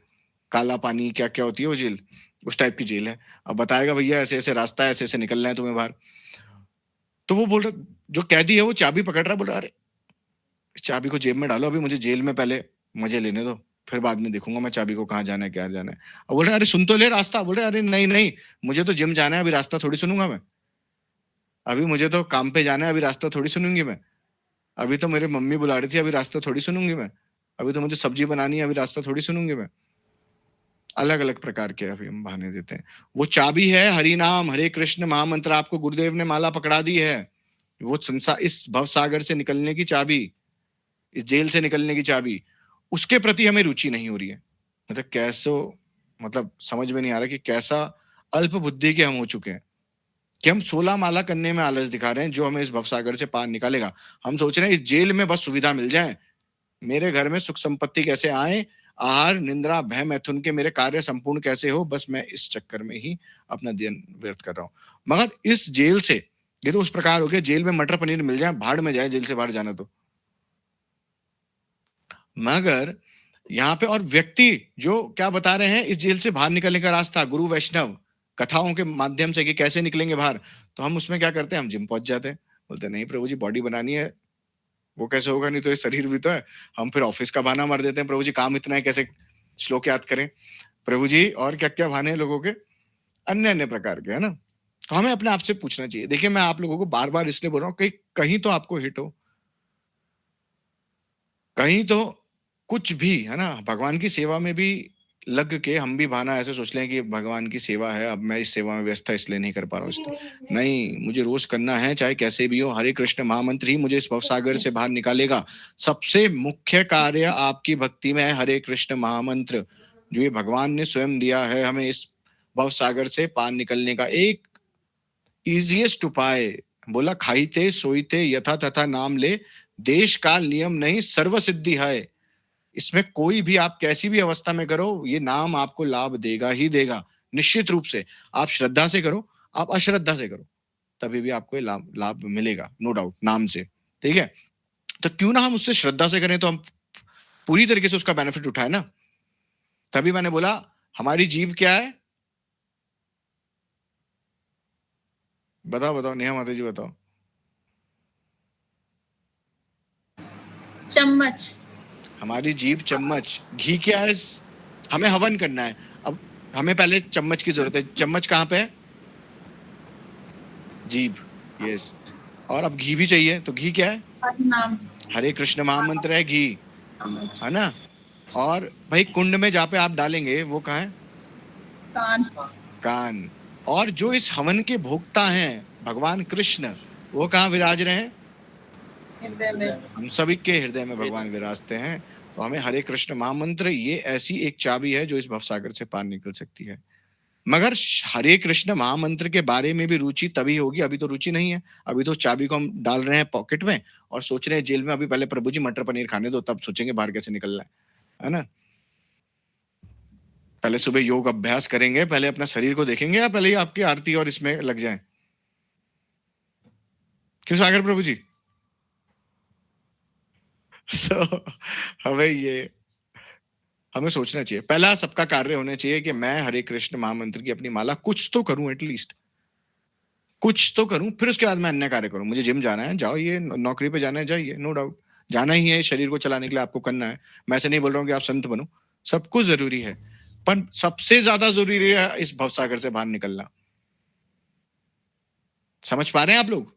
[SPEAKER 1] काला पानी क्या क्या होती है वो जेल, उस टाइप की जेल है। अब बताएगा भैया ऐसे ऐसे रास्ता है, ऐसे ऐसे निकलना है तुम्हें बाहर। तो वो बोल रहा, जो कैदी है वो चाबी पकड़ रहा है, बोल रहा अरे इस चाबी को जेब में डालो, अभी मुझे जेल में पहले मजे लेने दो, फिर बाद में देखूंगा मैं चाबी को कहाँ जाना है क्या जाना है। अब बोल रहे अरे सुन तो ले रास्ता, बोल रहे अरे नहीं नहीं मुझे तो जिम जाना है, अभी रास्ता थोड़ी सुनूंगा मैं, अभी मुझे तो काम पे जाना है, अभी रास्ता थोड़ी सुनूंगी मैं, अभी तो मेरी मम्मी बुला रही थी, अभी रास्ता थोड़ी सुनूंगी मैं, अभी तो मुझे सब्जी बनानी है, अभी रास्ता थोड़ी सुनूंगी मैं। अलग अलग प्रकार के अभी हम बहाने देते हैं। वो चाबी है हरि नाम, हरे कृष्ण महामंत्र, आपको गुरुदेव ने माला पकड़ा दी है, वो संसार, इस भव सागर से निकलने की चाबी, इस जेल से निकलने की चाबी, उसके प्रति हमें रुचि नहीं हो रही है। मतलब कैसो, मतलब समझ में नहीं आ रहा कि कैसा अल्प बुद्धि के हम हो चुके हैं कि हम 16 माला करने में आलस दिखा रहे हैं, जो हमें इस भवसागर से पार निकालेगा। हम सोच रहे हैं इस जेल में बस सुविधा मिल जाए, मेरे घर में सुख संपत्ति कैसे आए, आहार निंद्रा भय मैथुन के मेरे कार्य संपूर्ण कैसे हो, बस मैं इस चक्कर में ही अपना दिन व्यर्थ कर रहा हूं। मगर इस जेल से, ये तो उस प्रकार हो गया जेल में मटर पनीर मिल जाए, भाड़ में जाए जेल से बाहर जाना तो। मगर यहाँ पे और व्यक्ति जो क्या बता रहे हैं, इस जेल से बाहर निकलने का रास्ता गुरु वैष्णव कथाओं के माध्यम से कि कैसे निकलेंगे बाहर, तो हम उसमें क्या करते हैं, हम जिम पहुंच जाते हैं, बोलते हैं नहीं प्रभु जी बॉडी बनानी है, वो कैसे होगा, नहीं तो ये शरीर भी तो है। हम फिर ऑफिस का बहाना मार देते हैं, प्रभु जी काम इतना है कैसे श्लोक याद करें, प्रभु जी और क्या क्या बहाने हैं लोगों के, अन्य अन्य प्रकार के, है ना। तो हमें अपने आप से पूछना चाहिए। देखिए मैं आप लोगों को बार बार इसलिए बोल रहा हूँ कि कहीं तो आपको हिट हो, कहीं तो कुछ भी, है ना, भगवान की सेवा में भी लग के हम भी बहाना ऐसे सोच लें कि भगवान की सेवा है, अब मैं इस सेवा में व्यस्त था इसलिए नहीं कर पा रहा हूँ, इसलिए नहीं, मुझे रोज करना है, चाहे कैसे भी हो। हरे कृष्ण महामंत्र ही मुझे इस भवसागर से बाहर निकालेगा। सबसे मुख्य कार्य आपकी भक्ति में है हरे कृष्ण महामंत्र, जो ये भगवान ने स्वयं दिया है हमें इस भवसागर से पार निकलने का एक इजीएस्ट उपाय। बोला खाईते सोईते यथा तथा नाम ले, देश काल नियम नहीं सर्व सिद्धि है। इसमें कोई भी आप कैसी भी अवस्था में करो, ये नाम आपको लाभ देगा ही देगा, निश्चित रूप से। आप श्रद्धा से करो, आप अश्रद्धा से करो, तभी भी आपको लाभ लाभ मिलेगा, नो डाउट, नाम से, ठीक है। तो क्यों ना हम उससे श्रद्धा से करें, तो हम पूरी तरीके से उसका बेनिफिट उठाए ना। तभी मैंने बोला हमारी जीव क्या है, बताओ बताओ नेहा माता जी बताओ।
[SPEAKER 6] चम्मच।
[SPEAKER 1] हमारी जीभ चम्मच। घी क्या है? हमें हवन करना है। अब हमें पहले चम्मच की जरूरत है। चम्मच कहाँ पे है? जीभ। यस। और अब घी भी चाहिए, तो घी क्या है?
[SPEAKER 6] नाम।
[SPEAKER 1] हरे कृष्ण महामंत्र है घी, है ना? और भाई कुंड में जहाँ पे आप डालेंगे वो कहाँ है?
[SPEAKER 6] कान।
[SPEAKER 1] कान। और जो इस हवन के भोक्ता हैं भगवान कृष्ण, वो कहाँ विराज रहे हैं?
[SPEAKER 6] हृदय में।
[SPEAKER 1] हम सभी के हृदय में भगवान विराजते हैं। तो हमें हरे कृष्ण महामंत्र, ये ऐसी एक चाबी है जो इस भवसागर से पार निकल सकती है। मगर हरे कृष्ण महामंत्र के बारे में भी रुचि तभी होगी, अभी तो रुचि नहीं है। अभी तो चाबी को हम डाल रहे हैं पॉकेट में और सोच रहे हैं जेल में अभी पहले प्रभु जी मटर पनीर खाने दो, तब सोचेंगे बाहर कैसे निकलना है ना? पहले सुबह योग अभ्यास करेंगे, पहले अपना शरीर को देखेंगे, या पहले ही आपकी आरती और इसमें लग जाएं? क्यों सागर प्रभु जी? तो हमें सोचना चाहिए, पहला सबका कार्य होना चाहिए कि मैं हरे कृष्ण महामंत्र की अपनी माला कुछ तो करूं, एटलीस्ट कुछ तो करूं, फिर उसके बाद मैं अन्य कार्य करूं। मुझे जिम जाना है, जाओ, ये नौकरी पे जाना है, जाइए, नो डाउट जाना ही है, शरीर को चलाने के लिए आपको करना है। मैं ऐसे नहीं बोल रहा हूं कि आप संत बनो, सब कुछ जरूरी है, पर सबसे ज्यादा जरूरी है इस भवसागर से बाहर निकलना। समझ पा रहे हैं आप लोग?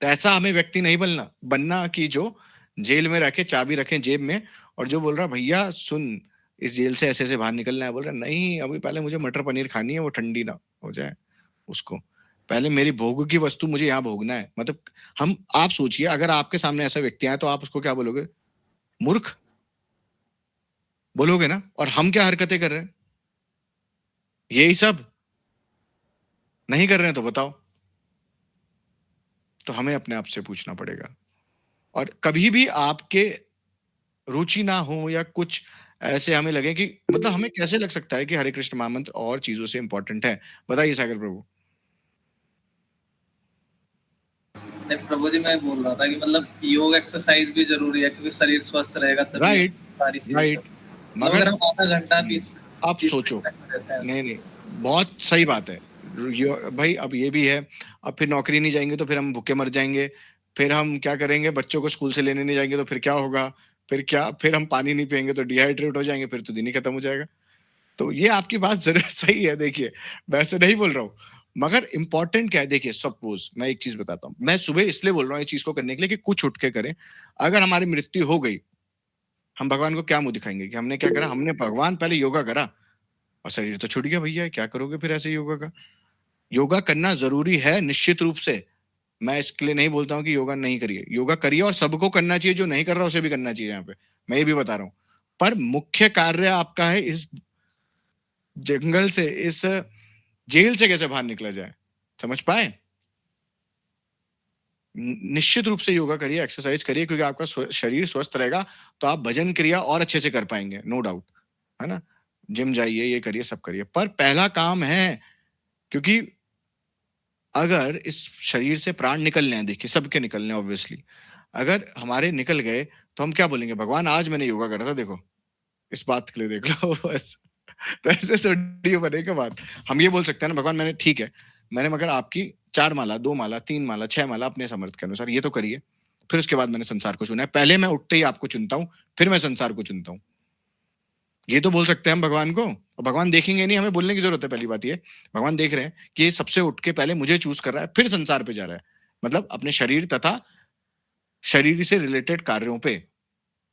[SPEAKER 1] तो ऐसा हमें व्यक्ति नहीं बनना कि जो जेल में रखे, चाबी रखे जेब में, और जो बोल रहा भैया सुन, इस जेल से ऐसे ऐसे बाहर निकलना है, बोल रहा नहीं अभी पहले मुझे मटर पनीर खानी है, वो ठंडी ना हो जाए उसको, पहले मेरी भोग की वस्तु मुझे यहाँ भोगना है। मतलब आप सोचिए, अगर आपके सामने ऐसा व्यक्ति आए तो आप उसको क्या बोलोगे? मूर्ख बोलोगे ना? और हम क्या हरकतें कर रहे हैं? यही सब नहीं कर रहे हैं तो बताओ। तो हमें अपने आप से पूछना पड़ेगा। और कभी भी आपके रुचि ना हो या कुछ ऐसे हमें लगे कि, मतलब हमें कैसे लग सकता है कि हरे कृष्ण महामंत्र और चीजों से इंपॉर्टेंट है? बताइए सागर प्रभु।
[SPEAKER 3] नहीं प्रभु जी, मैं बोल रहा था कि मतलब योग एक्सरसाइज भी जरूरी है, क्योंकि शरीर स्वस्थ रहेगा तभी
[SPEAKER 1] राइट,
[SPEAKER 3] सारी चीजें।
[SPEAKER 1] राइट।
[SPEAKER 3] मतलब अगर हम आधा घंटा 20
[SPEAKER 1] आप सोचो, नहीं, बहुत सही बात है भाई। अब ये भी है, अब फिर नौकरी नहीं जाएंगे तो फिर हम भूखे मर जाएंगे, फिर हम क्या करेंगे? बच्चों को स्कूल से लेने नहीं जाएंगे तो फिर क्या होगा? फिर हम पानी नहीं पियेंगे तो डिहाइड्रेट हो जाएंगे, फिर तो दिन ही खत्म हो जाएगा। तो ये आपकी बात जरूर सही है। देखिए, वैसे नहीं बोल रहा हूँ, मगर इंपॉर्टेंट क्या है? देखिए, सपोज मैं एक चीज बताता हूँ, मैं सुबह इसलिए बोल रहा हूँ इस चीज को करने के लिए कि कुछ उठ के करें। अगर हमारी मृत्यु हो गई, हम भगवान को क्या मुंह दिखाएंगे कि हमने क्या करा? हमने भगवान पहले योगा करा और शरीर तो छूट गया भैया, क्या करोगे फिर ऐसे योगा का? योगा करना जरूरी है निश्चित रूप से। मैं इसके लिए नहीं बोलता हूँ कि योगा नहीं करिए, योगा करिए, और सबको करना चाहिए, जो नहीं कर रहा उसे भी करना चाहिए। यहाँ पे मैं ये भी बता रहा हूँ, पर मुख्य कार्य आपका है इस जंगल से, इस जेल से कैसे बाहर निकला जाए। समझ पाए? निश्चित रूप से योगा करिए, एक्सरसाइज करिए, क्योंकि आपका शरीर स्वस्थ रहेगा तो आप भजन क्रिया और अच्छे से कर पाएंगे, नो डाउट, है ना? जिम जाइए, ये करिए, सब करिए, पर पहला काम है, क्योंकि अगर इस शरीर से प्राण निकलने हैं, देखिए सबके निकलने हैं ऑब्वियसली, अगर हमारे निकल गए तो हम क्या बोलेंगे? भगवान आज मैंने योगा करा था, देखो इस बात के लिए देख लो बस। तो ऐसे थोड़ी बनेगा बात। हम ये बोल सकते हैं ना, भगवान मैंने, ठीक है, मैंने मगर आपकी 4 माला, 2 माला, 3 माला, 6 माला अपने सामर्थ्य के अनुसार ये तो करिए, फिर उसके बाद मैंने संसार को चुना है। पहले मैं उठते ही आपको चुनता हूँ, फिर मैं संसार को चुनता हूँ। ये तो बोल सकते हैं हम भगवान को, और भगवान देखेंगे नहीं, हमें बोलने की जरूरत है। पहली बात ये, भगवान देख रहे हैं कि ये सबसे उठ के पहले मुझे चूज कर रहा है, फिर संसार पे जा रहा है, मतलब अपने शरीर तथा शरीर से रिलेटेड कार्यों पे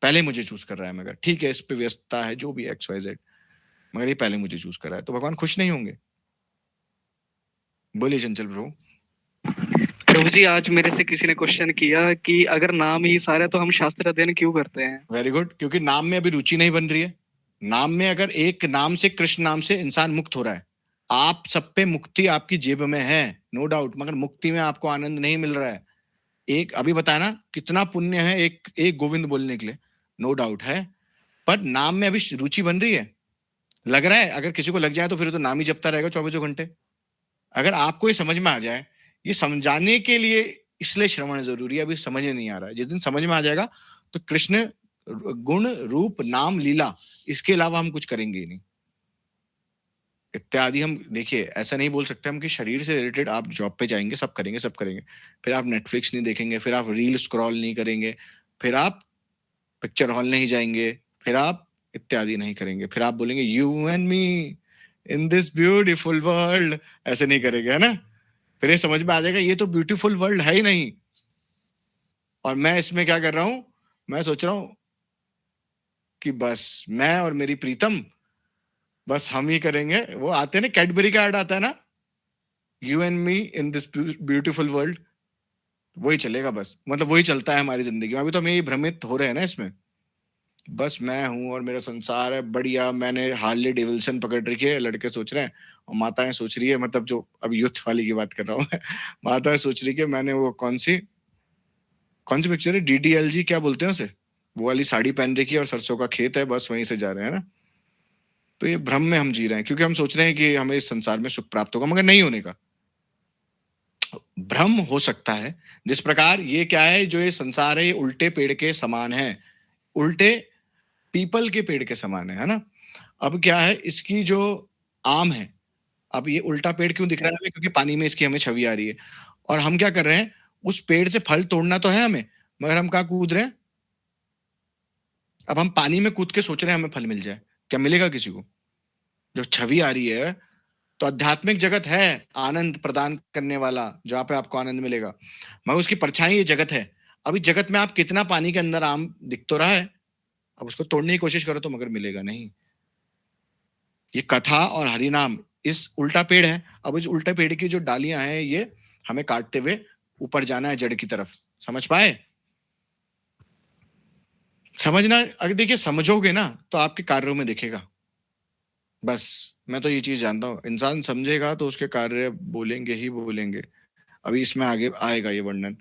[SPEAKER 1] पहले मुझे चूज कर रहा है। मगर ठीक है, इस पे व्यस्तता है, जो भी XYZ, मगर ये पहले मुझे चूज कर रहा है, तो भगवान खुश नहीं होंगे? बोलिए चंचल प्रभु।
[SPEAKER 10] प्रभु जी, आज मेरे से किसी ने क्वेश्चन किया कि अगर नाम ही सारा है तो हम शास्त्र अध्ययन क्यों करते हैं?
[SPEAKER 1] वेरी गुड, क्योंकि नाम में अभी रुचि नहीं बन रही है। नाम में, अगर एक नाम से, कृष्ण नाम से इंसान मुक्त हो रहा है, आप सब पे मुक्ति आपकी जेब में है, नो डाउट, मगर मुक्ति में आपको आनंद नहीं मिल रहा है। एक अभी बताया ना कितना पुण्य है एक गोविंद बोलने के लिए, नो डाउट है, पर नाम में अभी रुचि बन रही है, लग रहा है। अगर किसी को लग जाए तो फिर तो नाम ही जपता रहेगा 24 घंटे। अगर आपको ये समझ में आ जाए, ये समझाने के लिए इसलिए श्रवण जरूरी है, अभी समझ नहीं आ रहा है। जिस दिन समझ में आ जाएगा तो कृष्ण गुण रूप नाम लीला, इसके अलावा हम कुछ करेंगे ही नहीं इत्यादि। हम देखिए, ऐसा नहीं बोल सकते हम कि शरीर से रिलेटेड आप जॉब पे जाएंगे, सब करेंगे, फिर आप नेटफ्लिक्स नहीं देखेंगे, फिर आप रील स्क्रॉल नहीं करेंगे, फिर आप पिक्चर हॉल नहीं जाएंगे, फिर आप इत्यादि नहीं करेंगे, फिर आप बोलेंगे you and me in this beautiful world, ऐसे नहीं करेंगे, है ना? फिर ये समझ में आ जाएगा ये तो ब्यूटीफुल वर्ल्ड है ही नहीं, और मैं इसमें क्या कर रहा हूं, मैं सोच रहा हूं कि बस मैं और मेरी प्रीतम, बस हम ही करेंगे। वो आते हैं ना, कैडबरी का ऐड आता है ना, you and me in this beautiful world, वही चलेगा बस, मतलब वही चलता है हमारी जिंदगी में। अभी तो हम यही भ्रमित हो रहे हैं ना इसमें, बस मैं हूं और मेरा संसार है बढ़िया, मैंने हार्ले डेविल्सन पकड़ रखी है, लड़के सोच रहे हैं और माताएं सोच रही है, मतलब जो अभी यूथ वाली की बात कर रहा हूँ मैं, माताएं सोच रही है मैंने वो कौन सी पिक्चर है, डीडीएलजी क्या बोलते हैं उसे, वो वाली साड़ी पहन रखी है और सरसों का खेत है, बस वहीं से जा रहे हैं ना। तो ये भ्रम में हम जी रहे हैं, क्योंकि हम सोच रहे हैं कि हमें इस संसार में सुख प्राप्त होगा, मगर नहीं होने का भ्रम हो सकता है। जिस प्रकार ये क्या है, जो ये संसार है ये उल्टे पेड़ के समान है, उल्टे पीपल के पेड़ के समान है ना। अब क्या है, इसकी जो आम है, अब ये उल्टा पेड़ क्यों दिख रहा है हमें, क्योंकि पानी में इसकी हमें छवि आ रही है, और हम क्या कर रहे हैं, उस पेड़ से फल तोड़ना तो है हमें, मगर हम कहाँ कूद रहे हैं, अब हम पानी में कूद के सोच रहे हैं हमें फल मिल जाए, क्या मिलेगा किसी को? जो छवि आ रही है, तो आध्यात्मिक जगत है आनंद प्रदान करने वाला, जहां पे आपको आनंद मिलेगा, मगर उसकी परछाई ये जगत है। अभी जगत में आप कितना पानी के अंदर आम दिख तो रहा है, अब उसको तोड़ने की कोशिश करो तो मगर मिलेगा नहीं। ये कथा और हरिनाम इस उल्टा पेड़ है, अब इस उल्टे पेड़ की जो डालियां हैं ये हमें काटते हुए ऊपर जाना है जड़ की तरफ, समझ पाए? समझना, अगर देखिए समझोगे ना तो आपके कार्यों में दिखेगा, बस मैं तो ये चीज जानता हूँ, इंसान समझेगा तो उसके कार्य बोलेंगे ही बोलेंगे। अभी इसमें आगे आएगा ये वर्णन।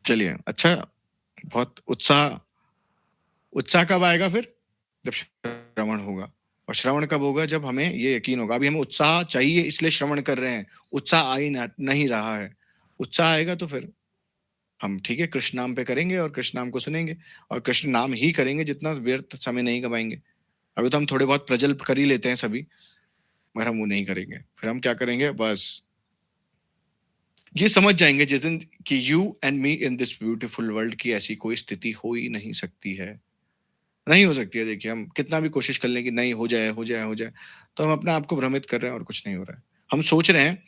[SPEAKER 1] चलिए, अच्छा, बहुत उत्साह कब आएगा फिर? जब श्रवण होगा, और श्रवण कब होगा? जब हमें ये यकीन होगा। अभी हमें उत्साह चाहिए इसलिए श्रवण कर रहे हैं, उत्साह आ ही नहीं रहा है, उत्साह आएगा तो फिर हम ठीक है कृष्ण नाम पे करेंगे और कृष्ण नाम को सुनेंगे, और कृष्ण नाम ही करेंगे, जितना व्यर्थ समय नहीं गवाएंगे। अभी तो हम थोड़े बहुत प्रजल्प कर ही लेते हैं सभी, मगर हम वो नहीं करेंगे। फिर हम क्या करेंगे, बस ये समझ जाएंगे जिस दिन कि you and me in this beautiful world की ऐसी कोई स्थिति हो ही नहीं सकती है, नहीं हो सकती है। देखिए, हम कितना भी कोशिश कर लें कि नहीं हो जाए हो जाए हो जाए, तो हम अपने आप को भ्रमित कर रहे हैं और कुछ नहीं हो रहा है। हम सोच रहे हैं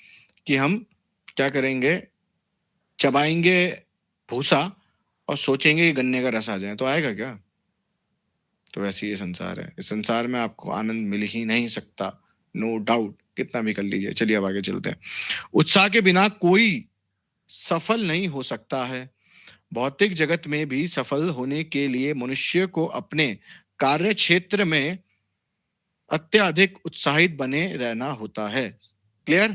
[SPEAKER 1] कि हम क्या करेंगे, चबाएंगे भूसा और सोचेंगे कि गन्ने का रस आ जाए, तो आएगा क्या? तो वैसे ये संसार है, इस संसार में आपको आनंद मिल ही नहीं सकता, नो डाउट, कितना भी कर लीजिए। चलिए अब आगे चलते हैं। उत्साह के बिना कोई सफल नहीं हो सकता है। भौतिक जगत में भी सफल होने के लिए मनुष्य को अपने कार्य क्षेत्र में अत्यधिक उत्साहित बने रहना होता है। क्लियर?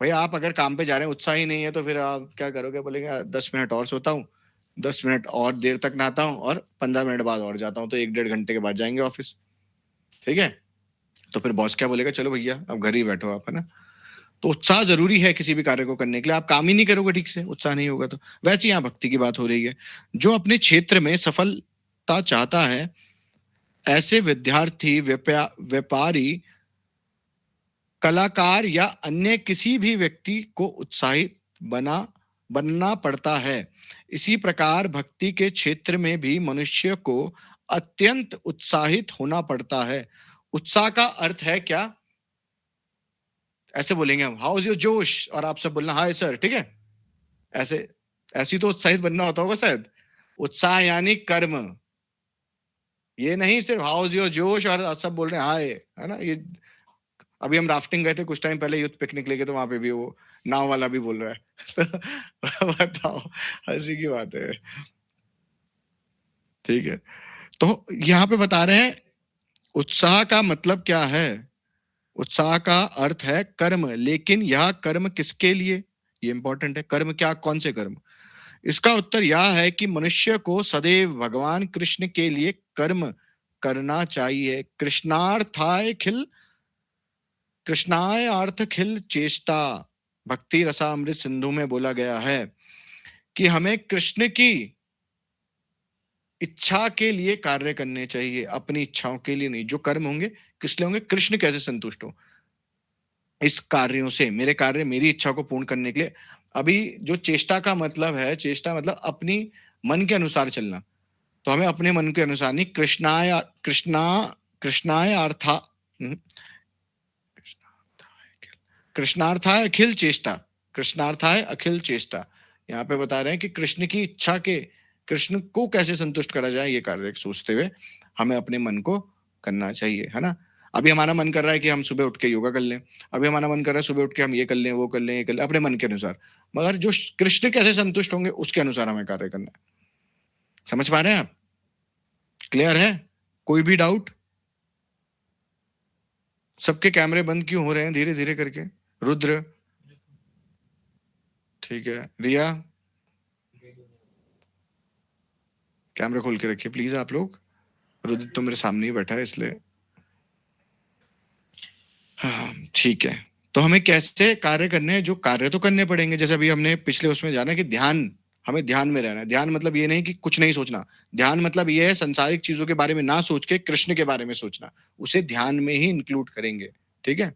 [SPEAKER 1] भाई आप अगर काम पे जा रहे हैं, उत्साह ही नहीं है, तो फिर आप क्या करोगे? बोलेंगे 10 मिनट और सोता हूँ, 10 मिनट और देर तक नहाता हूँ, और 15 मिनट बाद और जाता हूँ, तो 1-1.5 घंटे के बाद जाएंगे ऑफिस। ठीक है, तो फिर बॉस क्या बोलेगा? चलो भैया अब घर ही बैठो आप, है ना। तो उत्साह जरूरी है किसी भी कार्य को करने के लिए। आप काम ही नहीं करोगे ठीक से, उत्साह नहीं होगा तो। वैसे यहाँ भक्ति की बात हो रही है। जो अपने क्षेत्र में सफलता चाहता है, ऐसे विद्यार्थी, व्यापारी, कलाकार या अन्य किसी भी व्यक्ति को उत्साहित बनना पड़ता है। इसी प्रकार भक्ति के क्षेत्र में भी मनुष्य को अत्यंत उत्साहित होना पड़ता है। उत्साह का अर्थ है क्या? ऐसे बोलेंगे हम, हाउ इज योर जोश, और आप सब बोलना हाय सर, ठीक है। ऐसी तो उत्साहित बनना होता होगा शायद। उत्साह यानी कर्म, ये नहीं सिर्फ हाउ इज योर जोश और सब बोल रहे हैं हाय, है ना। ये अभी हम राफ्टिंग गए थे कुछ टाइम पहले, यूथ पिकनिक लेके, तो वहां पे भी वो नाव वाला भी बोल रहा है तो बताओ, हंसी की बात है, ठीक है। तो यहाँ पे बता रहे हैं उत्साह का मतलब क्या है। उत्साह का अर्थ है कर्म, लेकिन यह कर्म किसके लिए, ये इंपॉर्टेंट है। कर्म क्या, कौन से कर्म? इसका उत्तर यह है कि मनुष्य को सदैव भगवान कृष्ण के लिए कर्म करना चाहिए। कृष्णाय अर्थ खिल चेष्टा, भक्ति रसामृत सिंधु में बोला गया है कि हमें कृष्ण की इच्छा के लिए कार्य करने चाहिए, अपनी इच्छाओं के लिए नहीं। जो कर्म होंगे किस लिए होंगे? कृष्ण कैसे संतुष्ट हो इस कार्यों से, मेरे कार्य मेरी इच्छा को पूर्ण करने के लिए। अभी जो चेष्टा का मतलब है, चेष्टा मतलब अपनी मन के अनुसार चलना। तो हमें अपने मन के अनुसार नहीं, कृष्णाय अर्था कृष्णार्थाय अखिल चेष्टा, कृष्णार्थाय अखिल चेष्टा। यहाँ पे बता रहे हैं कि कृष्ण की इच्छा के, कृष्ण को कैसे संतुष्ट करा जाए, ये कार्य सोचते हुए हमें अपने मन को करना चाहिए, है ना। अभी हमारा मन कर रहा है कि हम सुबह उठ के योगा कर लें, अभी हमारा मन कर रहा है सुबह उठ के हम ये कर लें, वो कर लें, ये कर लें, अपने मन के अनुसार। मगर जो कृष्ण कैसे संतुष्ट होंगे उसके अनुसार हमें कार्य करना है। समझ पा रहे हैं आप? क्लियर है? कोई भी डाउट? सबके कैमरे बंद क्यों हो रहे हैं धीरे धीरे करके? रुद्र, ठीक है। रिया, कैमरा खोल के रखिए प्लीज आप लोग। रुद्र तो मेरे सामने ही बैठा है इसलिए। हाँ ठीक है। तो हमें कैसे कार्य करने हैं? जो कार्य तो करने पड़ेंगे, जैसे अभी हमने पिछले उसमें जाना कि ध्यान, हमें ध्यान में रहना है। ध्यान मतलब ये नहीं कि कुछ नहीं सोचना, ध्यान मतलब ये है संसारिक चीजों के बारे में ना सोच के कृष्ण के बारे में सोचना, उसे ध्यान में ही इंक्लूड करेंगे, ठीक है।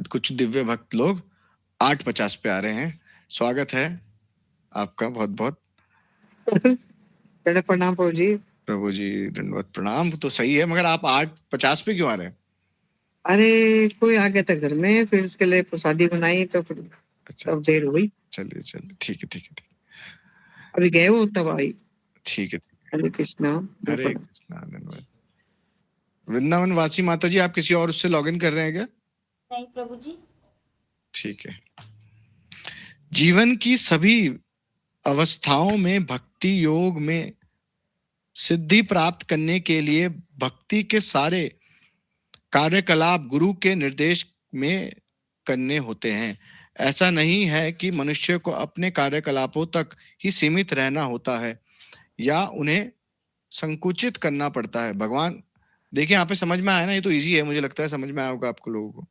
[SPEAKER 1] कुछ दिव्य भक्त लोग 8:50 पे आ रहे हैं, स्वागत है आपका बहुत बहुत।
[SPEAKER 10] प्रणाम प्रभु जी।
[SPEAKER 1] प्रभु जी दंडवत प्रणाम। तो सही है, मगर आप 8:50 पे क्यों आ रहे हैं?
[SPEAKER 10] अरे कोई आ गया था घर में, फिर उसके लिए प्रसादी बनाई तो फिर
[SPEAKER 1] अच्छा,
[SPEAKER 10] देर हो गई।
[SPEAKER 1] चलिए चलिए, ठीक है ठीक है ठीक
[SPEAKER 10] अभी गए वो तब आई।
[SPEAKER 1] ठीक है।
[SPEAKER 10] हरे कृष्णा।
[SPEAKER 1] हरे कृष्णा। धन्यवाद। वृंदावन वासी माता जी, आप किसी और उससे लॉग इन कर रहे हैं क्या?
[SPEAKER 9] नहीं प्रभु जी।
[SPEAKER 1] ठीक है। जीवन की सभी अवस्थाओं में भक्ति योग में सिद्धि प्राप्त करने के लिए भक्ति के सारे कार्यकलाप गुरु के निर्देश में करने होते हैं। ऐसा नहीं है कि मनुष्य को अपने कार्यकलापों तक ही सीमित रहना होता है या उन्हें संकुचित करना पड़ता है। भगवान, देखिए यहाँ पे समझ में आया ना, ये तो इजी है, मुझे लगता है समझ में आया होगा आपको लोगों को।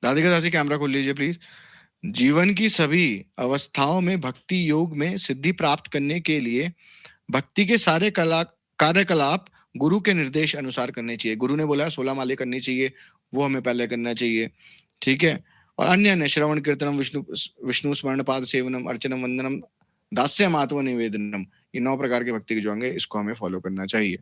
[SPEAKER 1] दादी का दासी कैमरा खोल लीजिए प्लीज। जीवन की सभी अवस्थाओं में भक्ति योग में सिद्धि प्राप्त करने के लिए भक्ति के सारे कार्यकलाप गुरु के निर्देश अनुसार करने चाहिए। गुरु ने बोला 16 माले करनी चाहिए, वो हमें पहले करना चाहिए, ठीक है। और अन्य श्रवण कीर्तनम, विष्णु स्मरण, पाद सेवनम, अर्चनम, वंदनम, दास्यम, आत्म निवेदनम, ये 9 प्रकार के भक्ति के जो होंगे इसको हमें फॉलो करना चाहिए।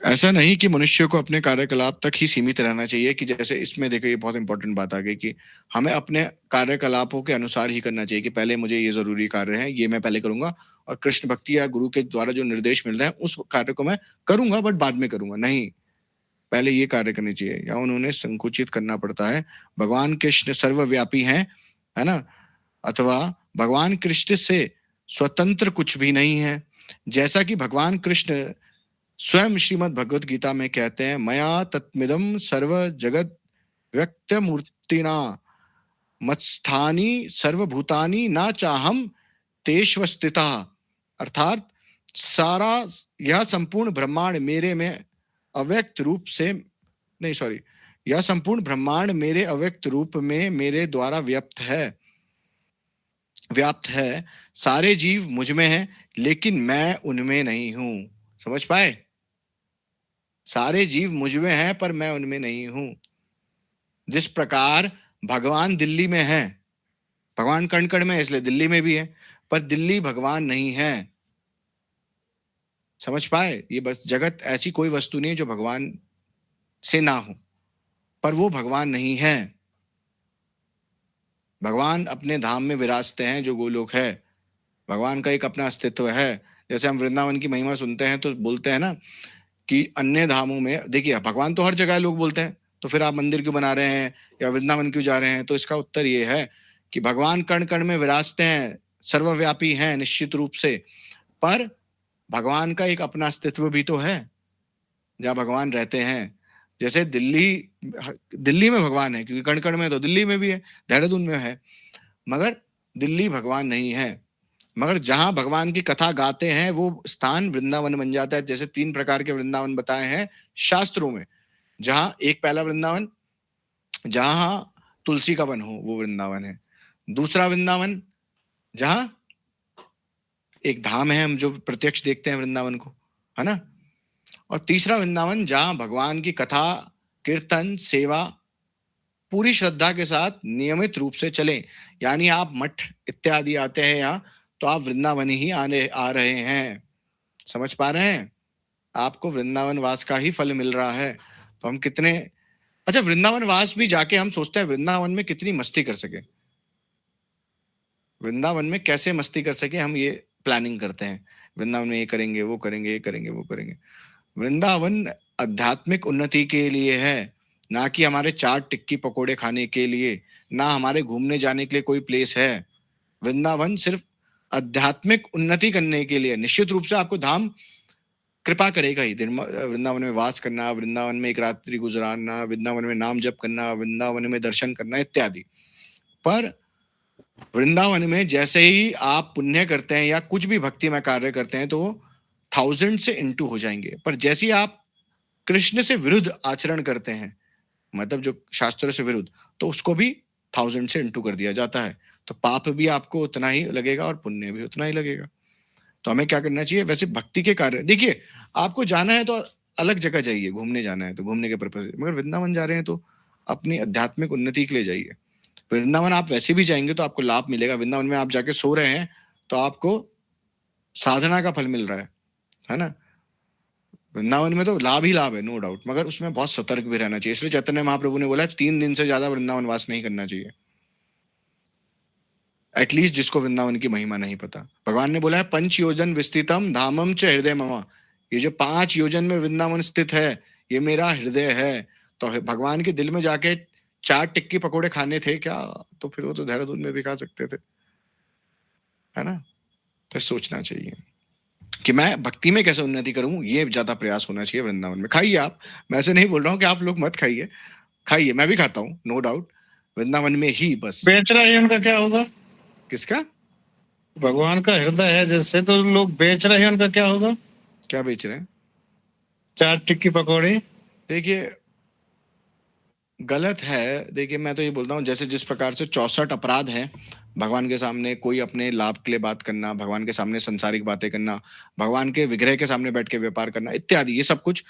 [SPEAKER 1] ऐसा नहीं कि मनुष्य को अपने कार्यकलाप तक ही सीमित रहना चाहिए, कि जैसे इसमें देखो ये बहुत इंपॉर्टेंट बात आ गई कि हमें अपने कार्यकलापों के अनुसार ही करना चाहिए, कि पहले मुझे ये जरूरी कार्य है, ये मैं पहले करूंगा, और कृष्ण भक्ति या गुरु के द्वारा जो निर्देश मिल रहे हैं उस कार्य को मैं करूंगा, बट बाद में करूंगा। नहीं, पहले ये कार्य करनी चाहिए, या उन्होंने संकुचित करना पड़ता है। भगवान कृष्ण सर्वव्यापी हैं, है ना, अथवा भगवान कृष्ण से स्वतंत्र कुछ भी नहीं है। जैसा कि भगवान कृष्ण स्वयं श्रीमद् भगवत गीता में कहते हैं, मया तत्मिदम सर्व जगत व्यक्त मूर्तिना मत्स्थानी सर्वभूतानि ना चाहम तेष्वस्थिता। अर्थात सारा यह संपूर्ण ब्रह्मांड मेरे में अव्यक्त रूप से, नहीं सॉरी, यह संपूर्ण ब्रह्मांड मेरे अव्यक्त रूप में मेरे द्वारा व्याप्त है। सारे जीव मुझ में हैं लेकिन मैं उनमें नहीं हूं। समझ पाए? सारे जीव मुझ में हैं पर मैं उनमें नहीं हूं। जिस प्रकार भगवान दिल्ली में है, भगवान कण कण में है इसलिए दिल्ली में भी है, पर दिल्ली भगवान नहीं है। समझ पाए? ये बस जगत ऐसी कोई वस्तु नहीं जो भगवान से ना हो, पर वो भगवान नहीं है। भगवान अपने धाम में विराजते हैं जो गोलोक है। भगवान का एक अपना अस्तित्व है। जैसे हम वृंदावन की महिमा सुनते हैं तो बोलते हैं ना कि अन्य धामों में, देखिए भगवान तो हर जगह लोग बोलते हैं, तो फिर आप मंदिर क्यों बना रहे हैं या वृंदावन क्यों जा रहे हैं? तो इसका उत्तर ये है कि भगवान कण कण में विराजते हैं, सर्वव्यापी हैं निश्चित रूप से, पर भगवान का एक अपना अस्तित्व भी तो है जहाँ भगवान रहते हैं। जैसे दिल्ली में भगवान है, क्योंकि कण कण में तो दिल्ली में भी है, देहरादून में है, मगर दिल्ली भगवान नहीं है। मगर जहां भगवान की कथा गाते हैं वो स्थान वृंदावन बन जाता है। जैसे 3 प्रकार के वृंदावन बताए हैं शास्त्रों में, जहां एक पहला वृंदावन जहां तुलसी का वन हो वो वृंदावन है। दूसरा वृंदावन जहां एक धाम है, हम जो प्रत्यक्ष देखते हैं वृंदावन को, है ना। और तीसरा वृंदावन जहां भगवान की कथा, कीर्तन, सेवा पूरी श्रद्धा के साथ नियमित रूप से चलें, यानी आप मठ इत्यादि आते हैं यहाँ, तो आप वृंदावन ही आ रहे हैं। समझ पा रहे हैं? आपको वृंदावन वास का ही फल मिल रहा है। तो हम कितने अच्छा, वृंदावन वास भी जाके हम सोचते हैं वृंदावन में कितनी मस्ती कर सके, वृंदावन में कैसे मस्ती कर सके, हम ये प्लानिंग करते हैं। वृंदावन में ये करेंगे, वो करेंगे, ये करेंगे, वो करेंगे। वृंदावन आध्यात्मिक उन्नति के लिए है, ना कि हमारे चाट टिक्की पकोड़े खाने के लिए, ना हमारे घूमने जाने के लिए कोई प्लेस है। वृंदावन सिर्फ आध्यात्मिक उन्नति करने के लिए। निश्चित रूप से आपको धाम कृपा करेगा ही, वृंदावन में वास करना, वृंदावन में एक रात्रि गुजारना, वृंदावन में नाम जप करना, वृंदावन में दर्शन करना इत्यादि। पर वृंदावन में जैसे ही आप पुण्य करते हैं या कुछ भी भक्ति में कार्य करते हैं तो 1000 से इंटू हो जाएंगे। पर जैसे ही आप कृष्ण से विरुद्ध आचरण करते हैं, मतलब जो शास्त्रों से विरुद्ध, तो उसको भी 1000 से इंटू कर दिया जाता है। तो पाप भी आपको उतना ही लगेगा और पुण्य भी उतना ही लगेगा। तो हमें क्या करना चाहिए? वैसे भक्ति के कार्य, देखिए आपको जाना है तो अलग जगह जाइए, घूमने जाना है तो घूमने के पर्पज से, मगर वृंदावन जा रहे हैं तो अपनी आध्यात्मिक उन्नति के लिए जाइए। वृंदावन आप वैसे भी जाएंगे तो आपको लाभ मिलेगा। वृंदावन में आप जाके सो रहे हैं तो आपको साधना का फल मिल रहा है ना। वृंदावन में तो लाभ ही लाभ है, नो डाउट, मगर उसमें बहुत सतर्क भी रहना चाहिए। इसलिए चैतन्य महाप्रभु ने बोला 3 दिन से ज्यादा वृंदावन वास नहीं करना चाहिए, एटलीस्ट जिसको वृंदावन की महिमा नहीं पता। भगवान ने बोला है 5 योजन विस्तृतम धामम च हृदय मम, ये जो 5 योजन में वृंदावन स्थित है ये मेरा हृदय है। तो भगवान के दिल में जाके चाट टिक्की पकोड़े खाने थे क्या? तो फिर वो तो देहरादून में भी खा सकते थे, है ना। तो सोचना चाहिए कि मैं भक्ति में कैसे उन्नति करूं, ये ज्यादा प्रयास होना चाहिए वृंदावन में। खाइए आप, मैं ऐसे नहीं बोल रहा हूँ कि आप लोग मत खाइए, खाइए, मैं भी खाता हूँ, नो डाउट, वृंदावन में ही बस।
[SPEAKER 5] बेच रहे हैं उनका क्या होगा?
[SPEAKER 1] किसका?
[SPEAKER 5] भगवान का हृदय है जैसे, तो लोग बेच रहे हैं, उनका क्या होगा?
[SPEAKER 1] क्या बेच रहे हैं?
[SPEAKER 5] चाट टिक्की पकौड़े।
[SPEAKER 1] देखिए गलत है। देखिए मैं तो ये बोलता हूँ, जैसे जिस प्रकार से 64 अपराध हैं भगवान के सामने, कोई अपने लाभ के लिए बात करना, भगवान के सामने संसारिक बातें करना, भगवान के विग्रह के सामने बैठ के व्यापार करना इत्यादि, ये सब कुछ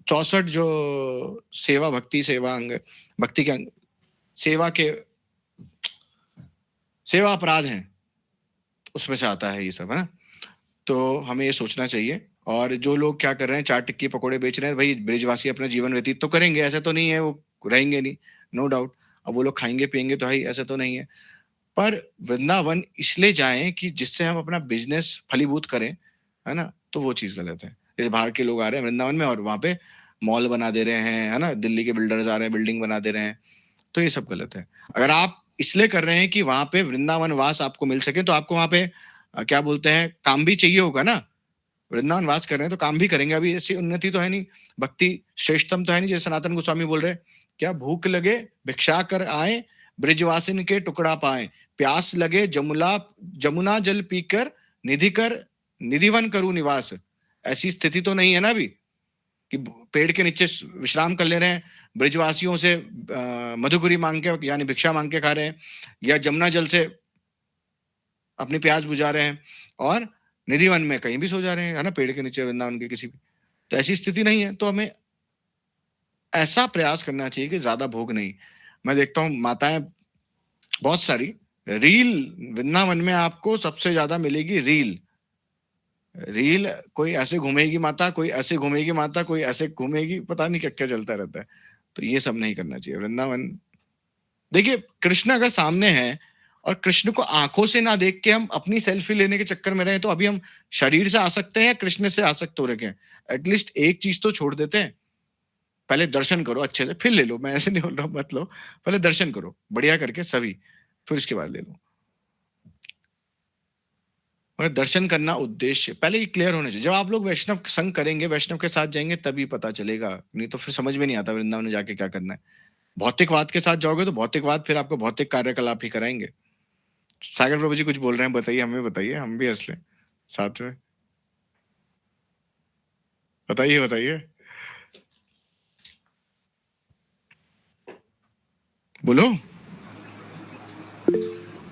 [SPEAKER 1] 64 जो सेवा भक्ति सेवा अंग, भक्ति के अंग, सेवा अपराध हैं, उसमें से आता है ये सब, है ना। तो हमें ये सोचना चाहिए। और जो लोग क्या कर रहे हैं, चाट टिक्की पकोड़े बेच रहे हैं, भाई ब्रिजवासी अपना जीवन व्यतीत तो करेंगे, ऐसा तो नहीं है वो रहेंगे नहीं, नो डाउट। अब वो लोग खाएंगे पिएंगे तो भाई ऐसा तो नहीं है। पर वृंदावन इसलिए जाएं कि जिससे हम अपना बिजनेस फलीभूत करें, है ना। तो वो चीज गलत है। जैसे बाहर के लोग आ रहे हैं वृंदावन में और वहां पे मॉल बना दे रहे हैं, है ना, दिल्ली के बिल्डर्स आ रहे हैं बिल्डिंग बना दे रहे हैं, तो ये सब गलत है। अगर आप इसलिए कर रहे हैं कि वहां पे वृंदावन वास आपको मिल सके, तो आपको वहां पे क्या बोलते हैं, काम भी चाहिए होगा ना। वृंदावन वास कर रहे हैं तो काम भी करेंगे। अभी ऐसी उन्नति तो है नहीं, भक्ति श्रेष्ठतम तो है नहीं। जैसे सनातन गोस्वामी बोल रहे, क्या भूख लगे भिक्षा कर आए, ब्रिजवासिन के टुकड़ा पाए, प्यास लगे जमुना जल पीकर निधिवन करूं निवास। ऐसी स्थिति तो नहीं है ना अभी कि पेड़ के नीचे विश्राम कर ले रहे हैं, ब्रिजवासियों से मधुपुरी मांग के यानी भिक्षा मांग के खा रहे हैं, या जमुना जल से अपनी प्यास बुझा रहे हैं, और निधिवन में कहीं भी सो जा रहे हैं, है ना, पेड़ के नीचे वृंदावन के किसी भी। तो ऐसी स्थिति नहीं है। तो हमें ऐसा प्रयास करना चाहिए कि ज्यादा भोग नहीं। मैं देखता हूँ माताएं बहुत सारी रील, वृंदावन में आपको सबसे ज्यादा मिलेगी रील। कोई ऐसे घूमेगी माता, कोई ऐसे घूमेगी माता, कोई ऐसे घूमेगी, पता नहीं क्या क्या चलता रहता है। तो ये सब नहीं करना चाहिए। वृंदावन देखिए, कृष्ण अगर सामने है और कृष्ण को आंखों से ना देख के हम अपनी सेल्फी लेने के चक्कर में रहे, तो अभी हम शरीर से आसक्त हैं या कृष्ण से आसक्त हो रखे हैं? एटलीस्ट एक चीज तो छोड़ देते हैं। पहले दर्शन करो अच्छे से, फिर ले लो। मैं ऐसे नहीं बोल रहा हूं मत लो, पहले दर्शन करो बढ़िया करके सभी, फिर उसके बाद ले लो। मगर दर्शन करना उद्देश्य पहले ही क्लियर होना चाहिए। जब आप लोग वैष्णव संग करेंगे, वैष्णव के साथ जाएंगे, तभी पता चलेगा, नहीं तो फिर समझ में नहीं आता वृंदावन में जाके क्या करना है। भौतिकवाद के साथ जाओगे तो भौतिकवाद फिर आपको भौतिक कार्यकलाप ही कराएंगे। सागर प्रभु जी कुछ बोल रहे हैं, बताइए, हमें बताइए, हम भी हंस लें साथ में। बताइए बोलो।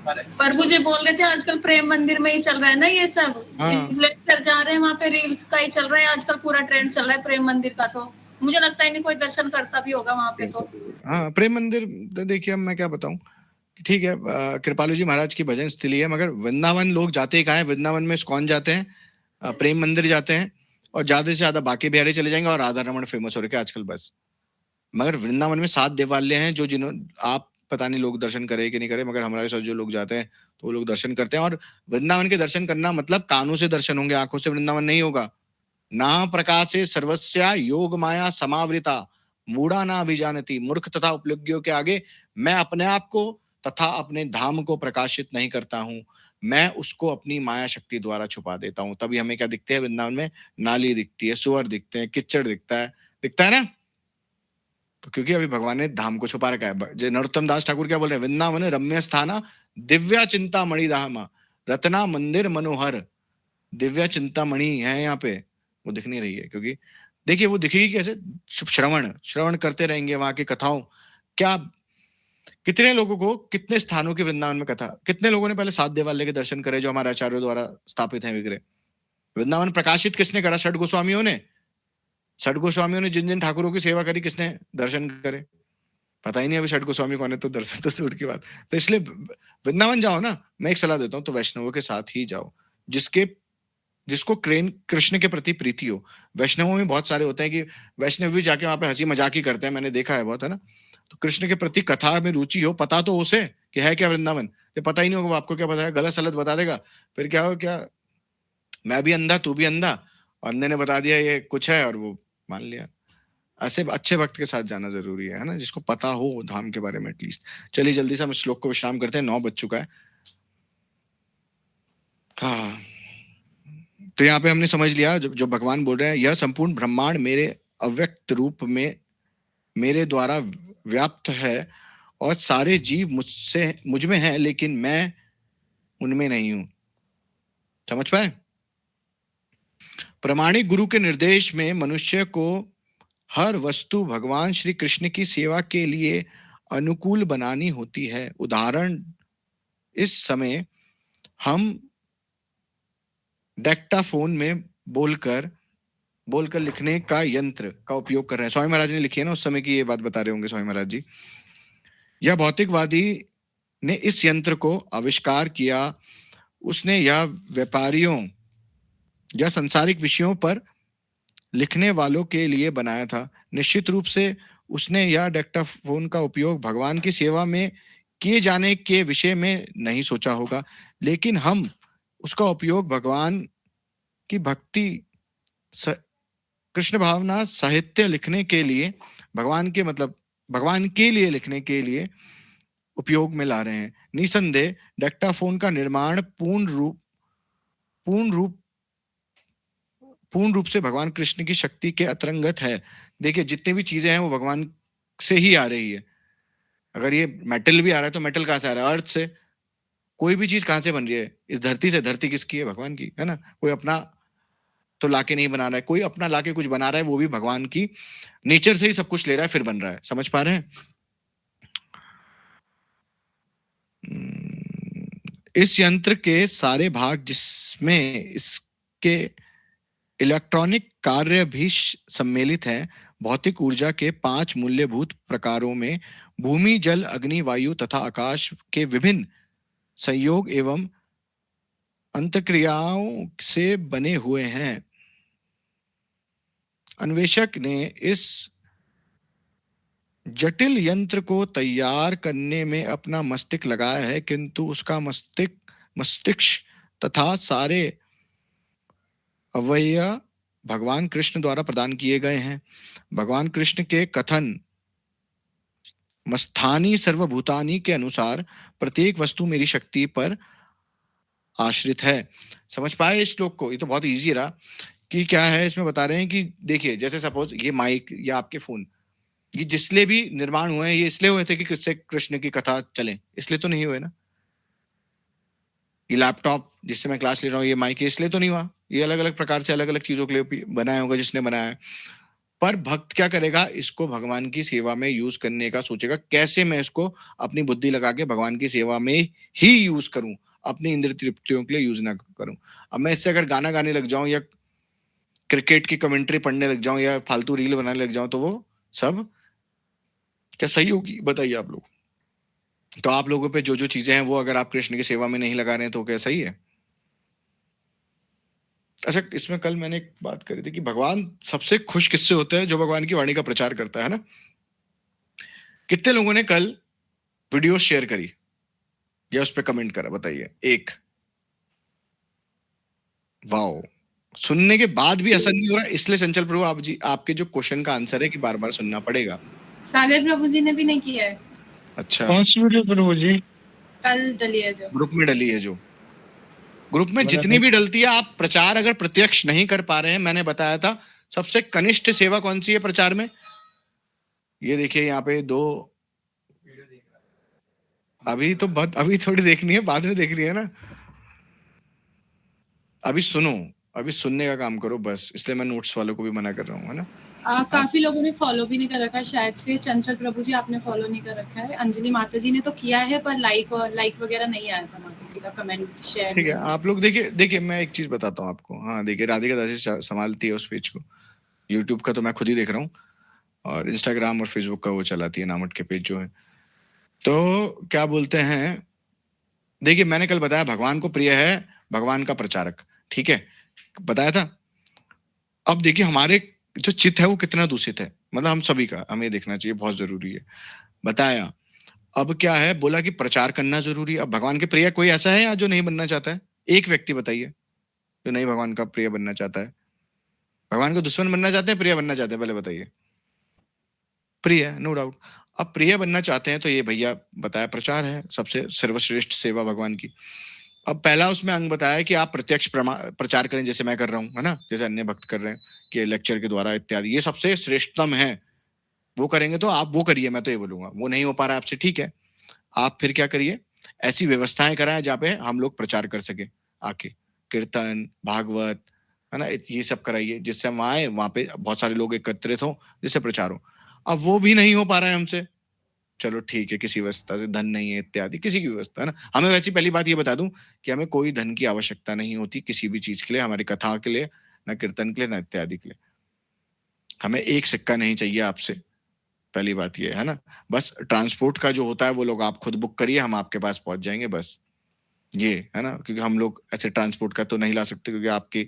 [SPEAKER 6] प्रभु जी बोल रहे थे आजकल प्रेम मंदिर में ही चल रहा है ना ये सब।
[SPEAKER 1] हाँ।
[SPEAKER 6] इन्फ्लुएंसर जा रहे हैं वहाँ पे, रील्स का ही चल रहा है आजकल, पूरा ट्रेंड चल रहा है प्रेम मंदिर का। तो मुझे लगता है नहीं कोई दर्शन करता भी होगा वहां पे तो।
[SPEAKER 1] हाँ, प्रेम मंदिर तो देखिए, अब मैं क्या बताऊं, ठीक है, कृपालु जी महाराज की भजन स्थली है, मगर वृंदावन लोग जाते ही कहाँ है? वृंदावन में इस्कॉन जाते हैं, प्रेम मंदिर जाते हैं, और ज्यादा से ज्यादा बाकी बिहारी चले जाएंगे, और राधा रमण फेमस हो रखे आजकल बस। मगर वृंदावन में 7 देवालय हैं, जो आप पता नहीं लोग दर्शन करे कि नहीं करे, मगर हमारे साथ जो लोग जाते हैं तो वो लोग दर्शन करते हैं। और वृंदावन के दर्शन करना मतलब कानों से दर्शन होंगे, आंखों से वृंदावन नहीं होगा। ना प्रकाशे सर्वस्या योग माया समावृता मूढ़ा ना अभिजानती। मूर्ख तथा उपयोगियों के आगे मैं अपने आप को तथा अपने धाम को प्रकाशित नहीं करता हूं, मैं उसको अपनी माया शक्ति द्वारा छुपा देता हूं। तभी हमें क्या दिखते हैं वृंदावन में? नाली दिखती है, सुअर दिखते हैं, किच्चड़ दिखता है ना, तो क्योंकि अभी भगवान ने धाम को छुपा रखा है। जो नरोत्तम दास ठाकुर क्या बोल रहे हैं? वृंदावन रम्य स्थाना दिव्या चिंता मणि धामा रत्ना मंदिर मनोहर। दिव्या चिंता मणि है यहाँ पे, वो दिख नहीं रही है, क्योंकि देखिए वो दिखेगी कैसे? श्रवण करते रहेंगे वहां की कथाओं। क्या कितने लोगों को, कितने स्थानों की वृंदावन में कथा, कितने लोगों ने पहले 7 देवालय के दर्शन करे जो हमारे आचार्यों द्वारा स्थापित हैं विग्रह। वृंदावन प्रकाशित किसने करा? षट गोस्वामियों ने। षट गोस्वामियों ने जिन जिन ठाकुरों की सेवा करी, किसने दर्शन करे? पता ही नहीं अभी षट गोस्वामी कौन है, तो दर्शन तो दूर की बात। तो इसलिए वृंदावन जाओ ना, मैं एक सलाह देता हूँ, तो वैष्णवों के साथ ही जाओ, जिसको कृष्ण के प्रति प्रीति हो। वैष्णवों में बहुत सारे होते हैं कि वैष्णव भी जाके वहां पे हंसी मजाक ही करते हैं, मैंने देखा है बहुत, है ना। तो कृष्ण के प्रति कथा में रुचि हो, पता तो उसे कि है क्या वृंदावन, तो पता ही नहीं होगा, आपको क्या पता है, गलत सलत बता देगा, फिर क्या हो, क्या मैं भी अंधा तू भी अंधा, अंधे ने बता दिया ये कुछ है और वो मान लिया। ऐसे अच्छे भक्त के साथ जाना जरूरी है ना, जिसको पता हो धाम के बारे में एटलीस्ट। चलिए जल्दी से हम श्लोक को विश्राम करते हैं, 9 बज चुका है। हाँ, तो यहाँ पे हमने समझ लिया जो भगवान बोल रहे हैं, यह संपूर्ण ब्रह्मांड मेरे अव्यक्त रूप में मेरे द्वारा व्याप्त है, और सारे जीव मुझ में हैं, लेकिन मैं उनमें नहीं हूं। समझ पाए? प्रामाणिक गुरु के निर्देश में मनुष्य को हर वस्तु भगवान श्री कृष्ण की सेवा के लिए अनुकूल बनानी होती है। उदाहरण, इस समय हम डेक्टाफोन में बोलकर लिखने का यंत्र का उपयोग कर रहे हैं। स्वामी महाराज ने लिखी है ना, उस समय की ये बात बता रहे होंगे स्वामी महाराज जी। यह भौतिकवादी ने इस यंत्र को आविष्कार किया, उसने यह व्यापारियों या सांसारिक विषयों पर लिखने वालों के लिए बनाया था। निश्चित रूप से उसने यह डेक्टाफोन का उपयोग भगवान की सेवा में किए जाने के विषय में नहीं सोचा होगा, लेकिन हम उसका उपयोग भगवान की भक्ति, कृष्ण भावना साहित्य लिखने के लिए, भगवान के लिए लिखने के लिए उपयोग में ला रहे हैं। निसंदेह डेक्टाफोन का निर्माण पूर्ण रूप से भगवान कृष्ण की शक्ति के अंतर्गत है। देखिए जितनी भी चीजें हैं वो भगवान से ही आ रही है। अगर ये मेटल भी आ रहा है तो मेटल कहाँ से आ रहा है? अर्थ से। कोई भी चीज कहाँ से बन रही है? इस धरती से। धरती किसकी है? भगवान की, है ना। कोई अपना तो लाके नहीं बना रहा है, कोई अपना लाके कुछ बना रहा है, वो भी भगवान की नेचर से ही सब कुछ ले रहा है फिर बन रहा है। समझ पा रहे हैं? इस यंत्र के सारे भाग, जिसमें इसके इलेक्ट्रॉनिक कार्य भी सम्मिलित हैं, भौतिक ऊर्जा के 5 मूल्यभूत प्रकारों में भूमि, जल, अग्नि, वायु तथा आकाश के विभिन्न संयोग एवं अंतक्रियाओं से बने हुए हैं। अन्वेषक ने इस जटिल यंत्र को तैयार करने में अपना मस्तिष्क लगाया है, किंतु उसका मस्तिष्क तथा सारे अवयव भगवान कृष्ण द्वारा प्रदान किए गए हैं। भगवान कृष्ण के कथन मस्थानी सर्वभूतानी के अनुसार प्रत्येक वस्तु मेरी शक्ति पर आश्रित है। समझ पाए इस श्लोक को? ये तो बहुत इजी रहा कि क्या है इसमें बता रहे हैं कि देखिए, जैसे सपोज ये माइक या आपके फोन, ये जिसलिए भी निर्माण हुए हैं, ये इसलिए हुए थे कि किससे कृष्ण की कथा चले, इसलिए तो नहीं हुए ना। ये लैपटॉप जिससे मैं क्लास ले रहा हूँ, ये माइक इसलिए तो नहीं हुआ। ये अलग अलग प्रकार से अलग अलग चीजों के लिए बनाया होगा जिसने बनाया है। पर भक्त क्या करेगा? इसको भगवान की सेवा में यूज करने का सोचेगा, कैसे मैं इसको अपनी बुद्धि लगा के भगवान की सेवा में ही यूज करूं, अपनी इंद्रिय तृप्तियों के लिए यूज ना करूं। अब मैं इससे अगर गाना गाने लग जाऊं या क्रिकेट की कमेंट्री पढ़ने लग जाऊं या फालतू रील बनाने लग जाऊं तो वो सब क्या सही होगी? बताइए आप लोग। तो आप लोगों पे जो जो चीजें हैं वो अगर आप कृष्ण की सेवा में नहीं लगा रहे हैं तो क्या सही है? अच्छा, इसमें कल मैंने एक बात करी थी कि भगवान सबसे खुश किससे होते हैं? जो भगवान की वाणी का प्रचार करता है ना। कितने लोगों ने कल वीडियो शेयर करी या उस पर कमेंट करा? बताइए। एक। वाओ, सुनने के बाद भी असर नहीं हो रहा, इसलिए चंचल प्रभु आप जी, आपके जो क्वेश्चन का आंसर है कि बार बार सुनना पड़ेगा।
[SPEAKER 4] सागर प्रभु जी ने भी नहीं किया है।
[SPEAKER 1] अच्छा,
[SPEAKER 5] कौन सी वीडियो प्रभु जी?
[SPEAKER 4] कल डली है जो
[SPEAKER 1] ग्रुप में डली है, जो ग्रुप में जितनी भी डलती है, आप प्रचार अगर प्रत्यक्ष नहीं कर पा रहे हैं, मैंने बताया था सबसे कनिष्ठ सेवा कौन सी है प्रचार में? ये देखिए यहाँ पे 2, अभी तो बहुत, अभी थोड़ी देखनी है, बाद में देखनी है ना। अभी सुनो, अभी सुनने का काम करो बस, इसलिए मैं नोट्स वालों को भी मना कर रहा हूँ, है ना।
[SPEAKER 4] काफी लोगों ने फॉलो भी नहीं कर रखा है शायद से। चंचल प्रभु जी आपने फॉलो नहीं कर रखा है। अंजलि माता जी ने तो किया है पर लाइक वगैरह नहीं आया था माता जी का, कमेंट शेयर।
[SPEAKER 1] ठीक है, आप लोग देखिए मैं एक चीज बताता हूँ आपको। हाँ देखिए, राधिका दासी संभालती है उस पेज को। यूट्यूब का तो मैं खुद ही देख रहा हूँ, और इंस्टाग्राम और फेसबुक का वो चलाती है नामट के पेज जो है। तो क्या बोलते हैं, देखिए मैंने कल बताया भगवान को प्रिय है भगवान का प्रचारक, ठीक है, बताया था। अब देखिए हमारे जो चित्त है वो कितना दूषित है, मतलब हम सभी का, हमें देखना चाहिए, बहुत जरूरी है, बताया। अब क्या है, बोला कि प्रचार करना जरूरी है। अब भगवान के प्रिय कोई ऐसा है या जो नहीं बनना चाहता है? एक व्यक्ति बताइए जो नहीं भगवान का प्रिय बनना चाहता है। भगवान का दुश्मन बनना चाहते हैं, प्रिय बनना चाहते हैं? पहले बताइए। प्रिय, नो डाउट। अब प्रिय बनना चाहते हैं तो ये भैया बताया प्रचार है सबसे सर्वश्रेष्ठ सेवा भगवान की। अब पहला उसमें अंग बताया कि आप प्रत्यक्ष प्रचार करें, जैसे मैं कर रहा हूँ, है ना, जैसे अन्य भक्त कर रहे हैं कि लेक्चर के द्वारा इत्यादि, ये सबसे श्रेष्ठतम है। वो करेंगे तो आप वो करिए, मैं तो ये बोलूंगा। वो नहीं हो पा रहा है आपसे, ठीक है, आप फिर क्या करिए, ऐसी व्यवस्थाएं कराएं जहाँ पे हम लोग प्रचार कर सके, आके कीर्तन भागवत, है ना, ये सब कराइए, जिससे हम आए वहां पे बहुत सारे लोग एकत्रित हो, जिससे प्रचार हो। अब वो भी नहीं हो पा रहा है हमसे, चलो ठीक है, किसी व्यवस्था से, धन नहीं है इत्यादि, किसी की व्यवस्था, है ना। हमें वैसी पहली बात ये बता दूं कि हमें कोई धन की आवश्यकता नहीं होती किसी भी चीज के लिए, हमारी कथा के लिए, ना कीर्तन के लिए, ना इत्यादि के लिए। हमें एक सिक्का नहीं चाहिए आपसे, पहली बात ये है ना। बस ट्रांसपोर्ट का जो होता है वो लोग आप खुद बुक करिए, हम आपके पास पहुंच जाएंगे, बस ये है ना। क्योंकि हम लोग ऐसे ट्रांसपोर्ट का तो नहीं ला सकते, क्योंकि आपकी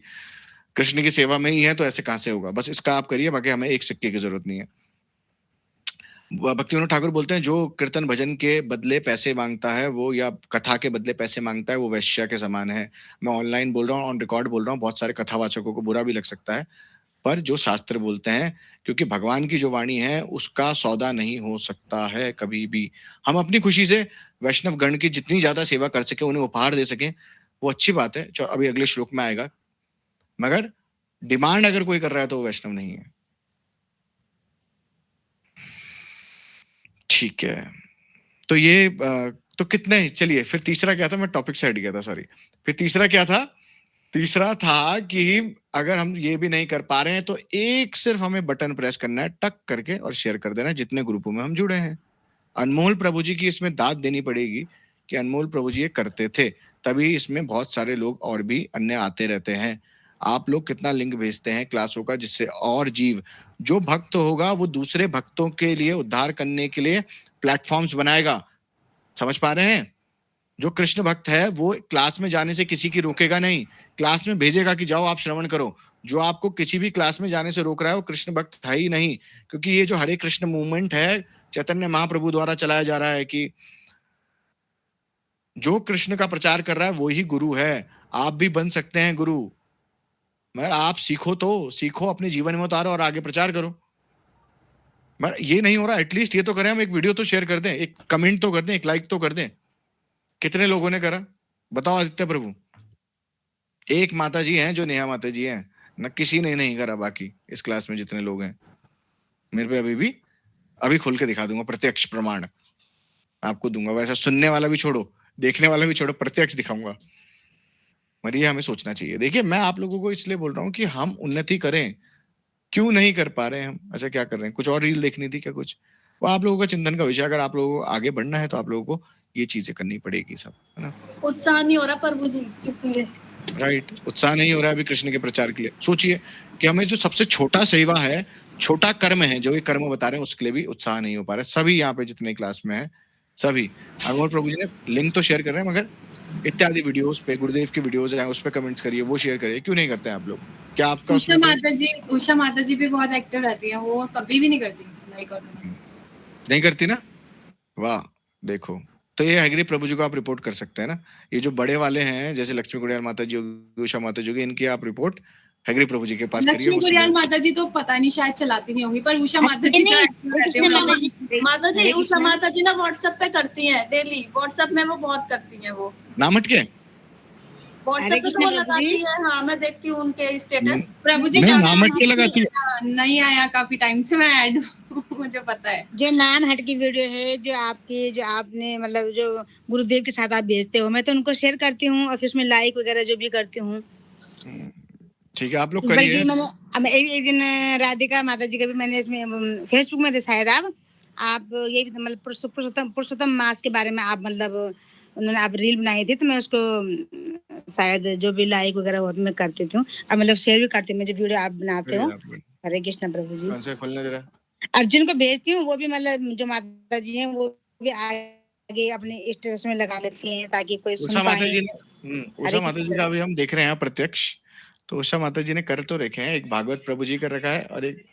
[SPEAKER 1] कृष्ण की सेवा में ही है, तो ऐसे कहां से होगा। बस इसका आप करिए, बाकी हमें एक सिक्के की जरूरत नहीं है। भक्ति विनोद ठाकुर बोलते हैं, जो कीर्तन भजन के बदले पैसे मांगता है वो, या कथा के बदले पैसे मांगता है, वो वैश्या के समान है। मैं ऑनलाइन बोल रहा हूँ, ऑन रिकॉर्ड बोल रहा हूँ, बहुत सारे कथावाचकों को बुरा भी लग सकता है, पर जो शास्त्र बोलते हैं, क्योंकि भगवान की जो वाणी है उसका सौदा नहीं हो सकता है कभी भी। हम अपनी खुशी से वैष्णव गण की जितनी ज्यादा सेवा कर सके, उन्हें उपहार दे सके, वो अच्छी बात है, जो अभी अगले श्लोक में आएगा। मगर डिमांड अगर कोई कर रहा है तो वो वैष्णव नहीं है, ठीक है। तो ये तो कितने, चलिए फिर तीसरा क्या था, मैं टॉपिक से हट गया था, सॉरी। फिर तीसरा क्या था? तीसरा था कि अगर हम ये भी नहीं कर पा रहे हैं तो एक सिर्फ हमें बटन प्रेस करना है, टक करके, और शेयर कर देना है जितने ग्रुपों में हम जुड़े हैं। अनमोल प्रभु जी की इसमें दाद देनी पड़ेगी कि अनमोल प्रभु जी ये करते थे, तभी इसमें बहुत सारे लोग और भी अन्य आते रहते हैं। आप लोग कितना लिंक भेजते हैं क्लासों का, जिससे और जीव, जो भक्त होगा वो दूसरे भक्तों के लिए उद्धार करने के लिए प्लेटफॉर्म्स बनाएगा। समझ पा रहे हैं? जो कृष्ण भक्त है वो क्लास में जाने से किसी की रोकेगा नहीं, क्लास में भेजेगा कि जाओ आप श्रवण करो। जो आपको किसी भी क्लास में जाने से रोक रहा है वो कृष्ण भक्त है ही नहीं। क्योंकि ये जो हरे कृष्ण मूवमेंट है, चैतन्य महाप्रभु द्वारा चलाया जा रहा है, कि जो कृष्ण का प्रचार कर रहा है वो ही गुरु है। आप भी बन सकते हैं गुरु, मगर आप सीखो, तो सीखो, अपने जीवन में उतारो और आगे प्रचार करो। मगर ये नहीं हो रहा, एटलीस्ट ये तो करें, हम एक वीडियो तो शेयर कर दें, एक कमेंट तो कर दें, एक लाइक तो कर दें। कितने लोगों ने करा बताओ आदित्य प्रभु? एक माता जी हैं जो नेहा माता जी हैं, न किसी ने नहीं करा। बाकी इस क्लास में जितने लोग हैं, मेरे पे अभी खोल के दिखा दूंगा, प्रत्यक्ष प्रमाण आपको दूंगा। वैसा सुनने वाला भी छोड़ो, देखने वाला भी छोड़ो, प्रत्यक्ष दिखाऊंगा। मगर ये हमें सोचना चाहिए। देखिए मैं आप लोगों को इसलिए बोल रहा हूँ कि हम उन्नति करें, क्यों नहीं कर पा रहे हैं हम? अच्छा क्या कर रहे हैं? कुछ और रील देखनी थी क्या? कुछ वो आप लोगों का चिंतन का विषय। अगर आप लोगों को आगे बढ़ना है तो आप लोगों को ये चीजें करनी पड़ेगी, सब, है ना।
[SPEAKER 6] उत्साह नहीं हो रहा प्रभु जी, इसलिए।
[SPEAKER 1] राइट, उत्साह नहीं हो रहा है अभी कृष्ण के प्रचार के लिए। सोचिए कि हमें जो सबसे छोटा सेवा है, छोटा कर्म है, जो ये कर्म बता रहे हैं, उसके लिए भी उत्साह नहीं हो पा रहा है। सभी यहाँ पे जितने क्लास में हैं, सभी। अमोल प्रभु जी ने लिंक तो शेयर कर रहे हैं, मगर इत्यादि वीडियोस पे, गुरुदेव की वीडियोस हैं, उस पे कमेंट्स करिए, वो शेयर करिए। क्यों नहीं करते हैं आप लोग? क्या आपका
[SPEAKER 4] उषा
[SPEAKER 1] उसमें
[SPEAKER 4] माता जी भी बहुत एक्टिव रहती हैं, वो कभी भी नहीं करती लाइक और कमेंट।
[SPEAKER 1] नहीं करती ना? वाह, देखो। तो ये हयग्रीव प्रभु जी को आप रिपोर्ट कर सकते हैं ना। ये जो बड़े वाले हैं, जैसे लक्ष्मी कुड़ियाल माता जी होगी, उषा माता जी होगी, इनकी आप रिपोर्ट हयग्रीव प्रभु जी के पास करिए।
[SPEAKER 4] लक्ष्मी कुड़ियाल माता जी तो पता नहीं, शायद चलाती नहीं होंगी, पर उषा माता जी तो एक्टिव रहती हैं।
[SPEAKER 6] माता जी उषा माता जी ना व्हाट्सएप पे करती हैं डेली, व्हाट्सएप में वो बहुत करती हैं, वो
[SPEAKER 1] नाम हटके
[SPEAKER 6] व्हाट्सएप पे तो वो लगाती है। हाँ, मैं देखती हूँ उनके स्टेटस।
[SPEAKER 4] प्रभु जी
[SPEAKER 1] नहीं,
[SPEAKER 4] का
[SPEAKER 1] नाम हटके लगाती है।
[SPEAKER 4] नहीं आया काफी टाइम से, मैं ऐड मुझे पता है।
[SPEAKER 11] जो नाम हट की वीडियो है, जो आपने मतलब जो गुरुदेव के साथ आप भेजते हो, मैं तो उनको शेयर करती हूँ और फिर उसमें लाइक वगैरह जो भी करती हूँ।
[SPEAKER 1] ठीक है, आप लोग करिए।
[SPEAKER 11] बल्कि मैंने अब एक दिन राधिका माता जी का भी मैंने इसमें फेसबुक में शायद आप ये भी मतलब पुरुषोत्तम मास के बारे में आप मतलब उन्होंने आप रील बनाई थी, तो मैं उसको शायद जो भी लाइक वगैरह वो मैं करती थी और मतलब शेयर भी करती हूँ, जो वीडियो आप बनाते हो। हरे कृष्ण प्रभु जी।
[SPEAKER 1] कौन सा खोलना जरा?
[SPEAKER 11] अर्जुन को भेजती हूँ, वो भी मतलब जो माता जी हैं वो भी आगे अपने स्टेटस में लगा लेती हैं ताकि कोई सुन
[SPEAKER 1] उषा माता
[SPEAKER 11] पाए।
[SPEAKER 1] जी ने उषा माता जी का अभी हम देख रहे हैं प्रत्यक्ष। तो उषा माता जी ने कर तो रखे हैं, एक भागवत प्रभु जी कर रखा है और एक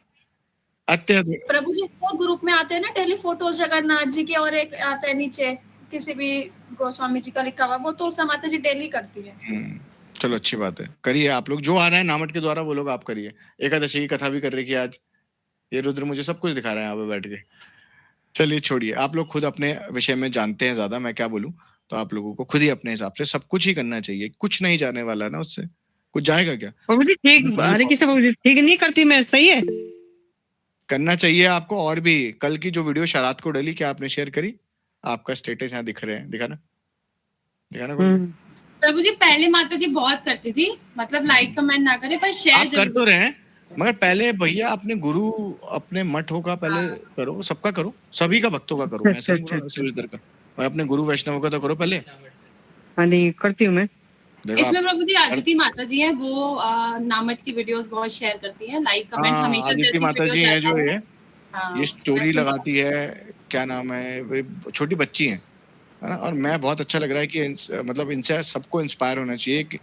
[SPEAKER 1] अत्यधिक
[SPEAKER 6] प्रभु जी वो ग्रुप में आते हैं ना डेली फोटोज जगन्नाथ जी के, और एक आता है नीचे किसी भी गोस्वामी जी का लिखा हुआ, वो तो उषा माता जी डेली करती है।
[SPEAKER 1] चलो अच्छी बात है, करिए आप लोग। जो आ रहा है नामट के द्वारा वो लोग आप करिए। एकादशी की कथा भी कर रही है आज। ये रुद्र मुझे सब कुछ दिखा रहा है यहाँ पे बैठ के। चलिए छोड़िए, आप लोग खुद अपने विषय में जानते हैं ज्यादा, मैं क्या बोलूं। तो आप लोगों को खुद ही अपने हिसाब से सब कुछ ही करना चाहिए। कुछ नहीं जाने वाला ना उससे, कुछ जाएगा क्या?
[SPEAKER 10] प्रभु जी ठीक, हरे कृष्ण प्रभु जी ठीक नहीं करती मैं, सही है?
[SPEAKER 1] करना चाहिए आपको। और भी कल की जो वीडियो शरात को डली, क्या आपने शेयर करी? आपका स्टेटस यहाँ दिख रहे हैं, दिखाना
[SPEAKER 4] प्रभु जी पहले माता जी बहुत करती थी, मतलब लाइक कमेंट ना करे पर शेयर
[SPEAKER 1] आप कर तो रहे हैं, मगर पहले भैया अपने गुरु अपने मठ होगा पहले करो, सबका करो, सभी का भक्तों का करो, ऐसा नहीं बोल रहा सिर्फ इधर का, और अपने गुरु वैष्णव का तो करो पहले।
[SPEAKER 10] हाँ नहीं करती हूँ मैं।
[SPEAKER 4] इसमें प्रभु जी आदिति माता जी हैं, वो नामट की वीडियोस बहुत शेयर करती हैं, लाइक कमेंट हमेशा
[SPEAKER 1] आदिति माता जी हैं जो ये स्टोरी
[SPEAKER 4] हाँ।
[SPEAKER 1] लगाती है, क्या नाम है, वे छोटी बच्ची है ना। और मैं बहुत अच्छा लग रहा है कि मतलब इनसे सबको इंस्पायर होना चाहिए कि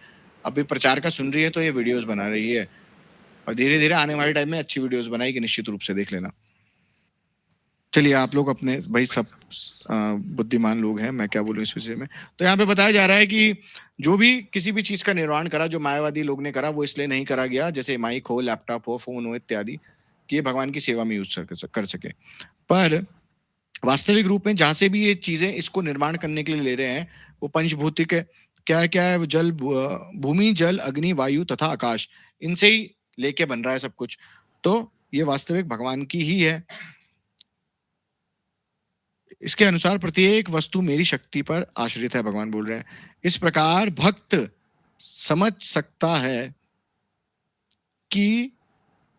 [SPEAKER 1] अभी प्रचार का सुन रही है तो ये वीडियोस बना रही है, और धीरे धीरे आने वाले टाइम में अच्छी वीडियोस बनाएगी, निश्चित रूप से देख लेना। चलिए आप लोग अपने भाई सब बुद्धिमान लोग हैं, मैं क्या बोलूं इस विषय में। तो यहाँ पे बताया जा रहा है कि जो भी किसी भी चीज का निर्माण करा, जो मायावादी लोग ने करा, वो इसलिए नहीं करा गया, जैसे माइक हो, लैपटॉप हो, फोन हो इत्यादि, कि ये भगवान की सेवा में यूज कर सके। पर वास्तविक रूप में जहां से भी ये चीजें इसको निर्माण करने के लिए ले रहे हैं, वो पंचभूति के क्या है, जल, भूमि, जल, अग्नि, वायु तथा आकाश, इनसे ही लेके बन रहा है सब कुछ। तो ये वास्तविक भगवान की ही है। इसके अनुसार प्रत्येक वस्तु मेरी शक्ति पर आश्रित है, भगवान बोल रहे हैं। इस प्रकार भक्त समझ सकता है कि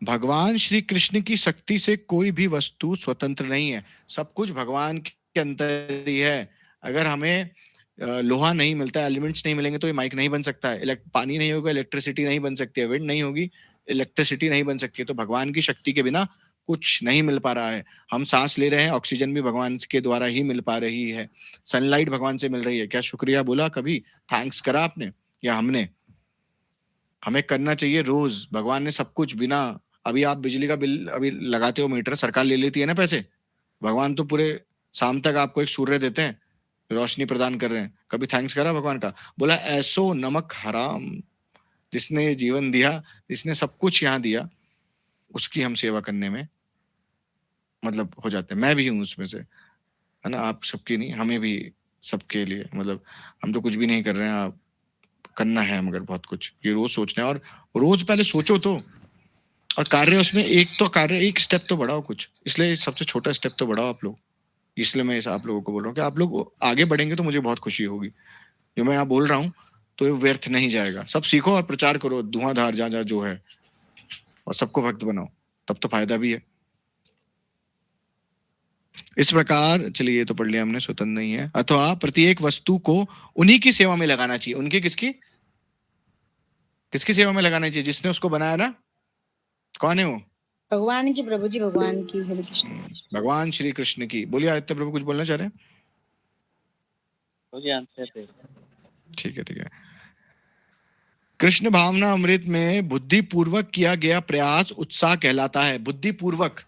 [SPEAKER 1] भगवान श्री कृष्ण की शक्ति से कोई भी वस्तु स्वतंत्र नहीं है, सब कुछ भगवान के अंदर ही है। अगर हमें लोहा नहीं मिलता है, एलिमेंट्स नहीं मिलेंगे तो ये माइक नहीं बन सकता है, पानी नहीं होगा इलेक्ट्रिसिटी नहीं बन सकती है, विंड नहीं होगी इलेक्ट्रिसिटी नहीं बन सकती है। तो भगवान की शक्ति के बिना कुछ नहीं मिल पा रहा है। हम सांस ले रहे हैं, ऑक्सीजन भी भगवान के द्वारा ही मिल पा रही है, सनलाइट भगवान से मिल रही है। क्या शुक्रिया बोला कभी, थैंक्स करा आपने या हमने? हमें करना चाहिए रोज। भगवान ने सब कुछ बिना, अभी आप बिजली का बिल अभी लगाते हो, मीटर सरकार ले लेती है ना पैसे, भगवान तो पूरे शाम तक आपको एक सूर्य देते हैं, रोशनी प्रदान कर रहे हैं। कभी थैंक्स करा भगवान का? बोला ऐसो नमक हराम, जिसने जीवन दिया, जिसने सब कुछ यहाँ दिया, उसकी हम सेवा करने में मतलब हो जाते हैं। मैं भी हूँ उसमें से, है ना। आप सबकी नहीं, हमें भी सबके लिए, मतलब हम तो कुछ भी नहीं कर रहे हैं, आप करना है मगर बहुत कुछ। ये रोज सोचना है, और रोज पहले सोचो तो, और कार्य उसमें एक स्टेप तो बढ़ाओ कुछ। इसलिए सबसे छोटा स्टेप तो बढ़ाओ आप लोग। इसलिए मैं आप लोगों को बोल रहा हूँ कि आप लोग आगे बढ़ेंगे तो मुझे बहुत खुशी होगी। जो मैं यहाँ बोल रहा हूँ तो ये व्यर्थ नहीं जाएगा। सब सीखो और प्रचार करो, धुआंधार जहाँ जो है, और सबको भक्त बनाओ, तब तो फायदा भी है। इस प्रकार, चलिए ये तो पढ़ लिया हमने, स्वतंत्र नहीं है। अथवा प्रत्येक वस्तु को उन्हीं की सेवा में लगाना चाहिए। उनकी किसकी सेवा में लगाना चाहिए? जिसने उसको बनाया ना, कौन है वो?
[SPEAKER 11] भगवान की प्रभु जी, भगवान की। हरे कृष्ण।
[SPEAKER 1] भगवान श्री कृष्ण की। बोलिए आदित्य प्रभु, कुछ बोलना चाह रहे हैं?
[SPEAKER 2] मुझे आंसर दे।
[SPEAKER 1] ठीक है, ठीक है। कृष्ण भावना अमृत में बुद्धि पूर्वक किया गया प्रयास उत्साह कहलाता है। बुद्धि पूर्वक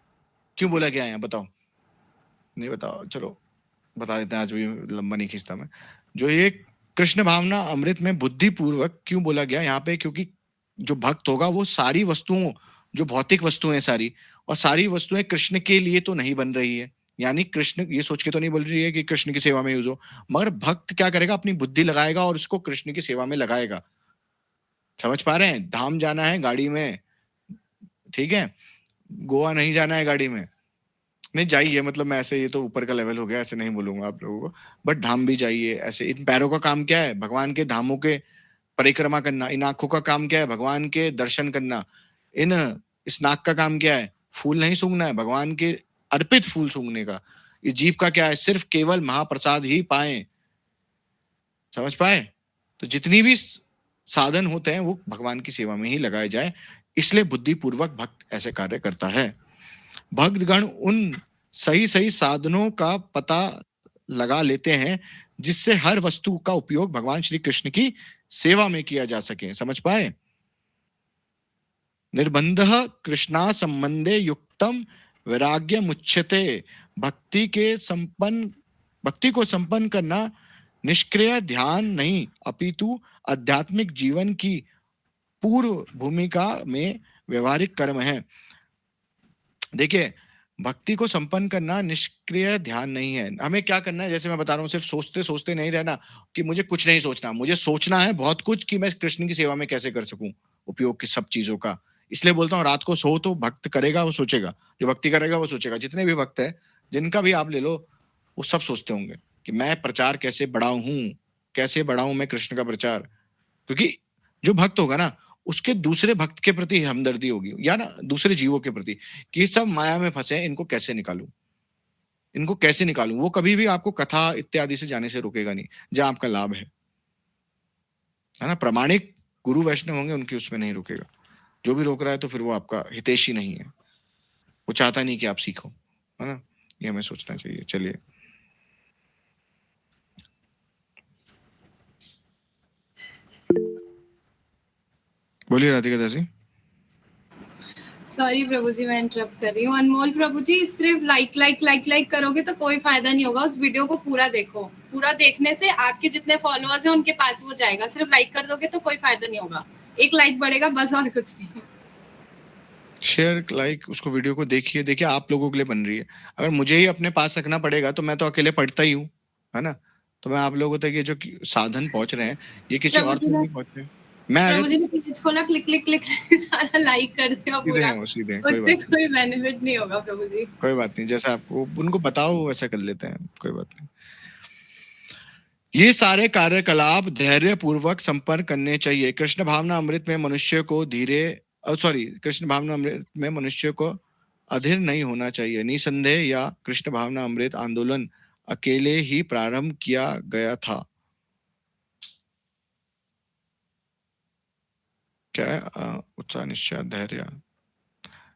[SPEAKER 1] क्यों बोला गया है, बताओ? नहीं बताओ, चलो बता देते हैं, आज भी लंबा नहीं खींचता मैं। जो ये कृष्ण भावना अमृत में बुद्धि पूर्वक क्यों बोला गया यहाँ पे, क्योंकि जो भक्त होगा वो सारी वस्तुओं, जो भौतिक वस्तुएं सारी, और सारी वस्तुएं कृष्ण के लिए तो नहीं बन रही है, यानी कृष्ण ये सोच के तो नहीं बोल रही है कि कृष्ण की सेवा में यूज हो, मगर भक्त क्या करेगा, अपनी बुद्धि लगाएगा और उसको कृष्ण की सेवा में लगाएगा। समझ पा रहे हैं? धाम जाना है गाड़ी में, ठीक है, गोवा नहीं जाना है गाड़ी में, नहीं जाइए, मतलब मैं ऐसे, ये तो ऊपर का लेवल हो गया, ऐसे नहीं बोलूंगा आप लोगों को, बट धाम भी जाइए। ऐसे इन पैरों का काम क्या है? भगवान के धामों के परिक्रमा करना। इन आंखों का काम क्या है? भगवान के दर्शन करना। इस नाक का काम क्या है? फूल नहीं सूंघना है, भगवान के अर्पित फूल सूंघने का। इस जीभ का क्या है? सिर्फ केवल महाप्रसाद ही पाए। समझ पाए? तो जितनी भी साधन होते हैं वो भगवान की सेवा में ही लगाए जाए, इसलिए बुद्धिपूर्वक भक्त ऐसे कार्य करता है। भक्तगण उन सही सही साधनों का पता लगा लेते हैं जिससे हर वस्तु का उपयोग भगवान श्री कृष्ण की सेवा में किया जा सके। समझ पाए? निर्बंध कृष्णा संबंधे युक्तम वैराग्य मुच्यते। भक्ति को संपन्न करना निष्क्रिय ध्यान नहीं, अपितु आध्यात्मिक जीवन की पूर्व भूमिका में व्यवहारिक कर्म है। देखिए, भक्ति को संपन्न करना निष्क्रिय ध्यान नहीं है। हमें क्या करना है, जैसे मैं बता रहा हूँ, सिर्फ सोचते सोचते नहीं रहना कि मुझे कुछ नहीं सोचना, मुझे सोचना है बहुत कुछ कि मैं कृष्ण की सेवा में कैसे कर सकूं उपयोग की सब चीजों का। इसलिए बोलता हूँ, रात को सो तो भक्त करेगा, वो सोचेगा, जो भक्ति करेगा वो सोचेगा। जितने भी भक्त है, जिनका भी आप ले लो, वो सब सोचते होंगे कि मैं प्रचार कैसे बढ़ाऊं मैं कृष्ण का प्रचार। क्योंकि जो भक्त होगा ना, उसके दूसरे भक्त के प्रति हमदर्दी होगी, या ना दूसरे जीवों के प्रति, कि ये सब माया में फंसे हैं, इनको कैसे निकालूं। वो कभी भी आपको कथा इत्यादि से जाने से रोकेगा नहीं, जहां आपका लाभ है ना। प्रामाणिक गुरु वैष्णव होंगे, उनकी उसमें नहीं रोकेगा। जो भी रोक रहा है तो फिर वो आपका हितैषी नहीं है, वो चाहता नहीं कि आप सीखो, है ना। ये हमें सोचना चाहिए। चलिए, बोलिए राधिका दासी।
[SPEAKER 4] सॉरी प्रभु जी, मैं इंटरप्ट कर रही हूँ। अनमोल प्रभु जी, सिर्फ लाइक करोगे तो कोई फायदा नहीं होगा। उस वीडियो को पूरा देखो। पूरा देखने से आपके जितने फॉलोअर्स हैं उनके पास वो जाएगा। सिर्फ लाइक कर दोगे तो कोई फायदा नहीं होगा। एक लाइक बढ़ेगा बस, और कुछ नहीं।
[SPEAKER 1] शेयर, लाइक, उसको वीडियो को देखिए, आप लोगों के लिए बन रही है। अगर मुझे ही अपने पास रखना पड़ेगा तो मैं तो अकेले पढ़ता ही हूँ, है ना। तो मैं आप लोगों तक ये जो साधन पहुंच रहे हैं, ये किसी और तक नहीं पहुंच रहे। मैं
[SPEAKER 4] प्रभु जी ने पेज खोला, क्लिक सारा लाइक कर दिया पूरा।
[SPEAKER 1] सीधे
[SPEAKER 4] कोई बेनिफिट नहीं होगा प्रभु जी।
[SPEAKER 1] कोई बात नहीं, जैसा आपको उनको बताओ वैसा कर लेते हैं, कोई बात नहीं। ये सारे कार्यकलाप धैर्य पूर्वक संपन्न करने चाहिए। कृष्ण भावना अमृत में मनुष्य को अधीर नहीं होना चाहिए। निसंदेह या कृष्ण भावना अमृत आंदोलन अकेले ही प्रारंभ किया गया था। क्या है? उत्साह, निश्चय, धैर्य।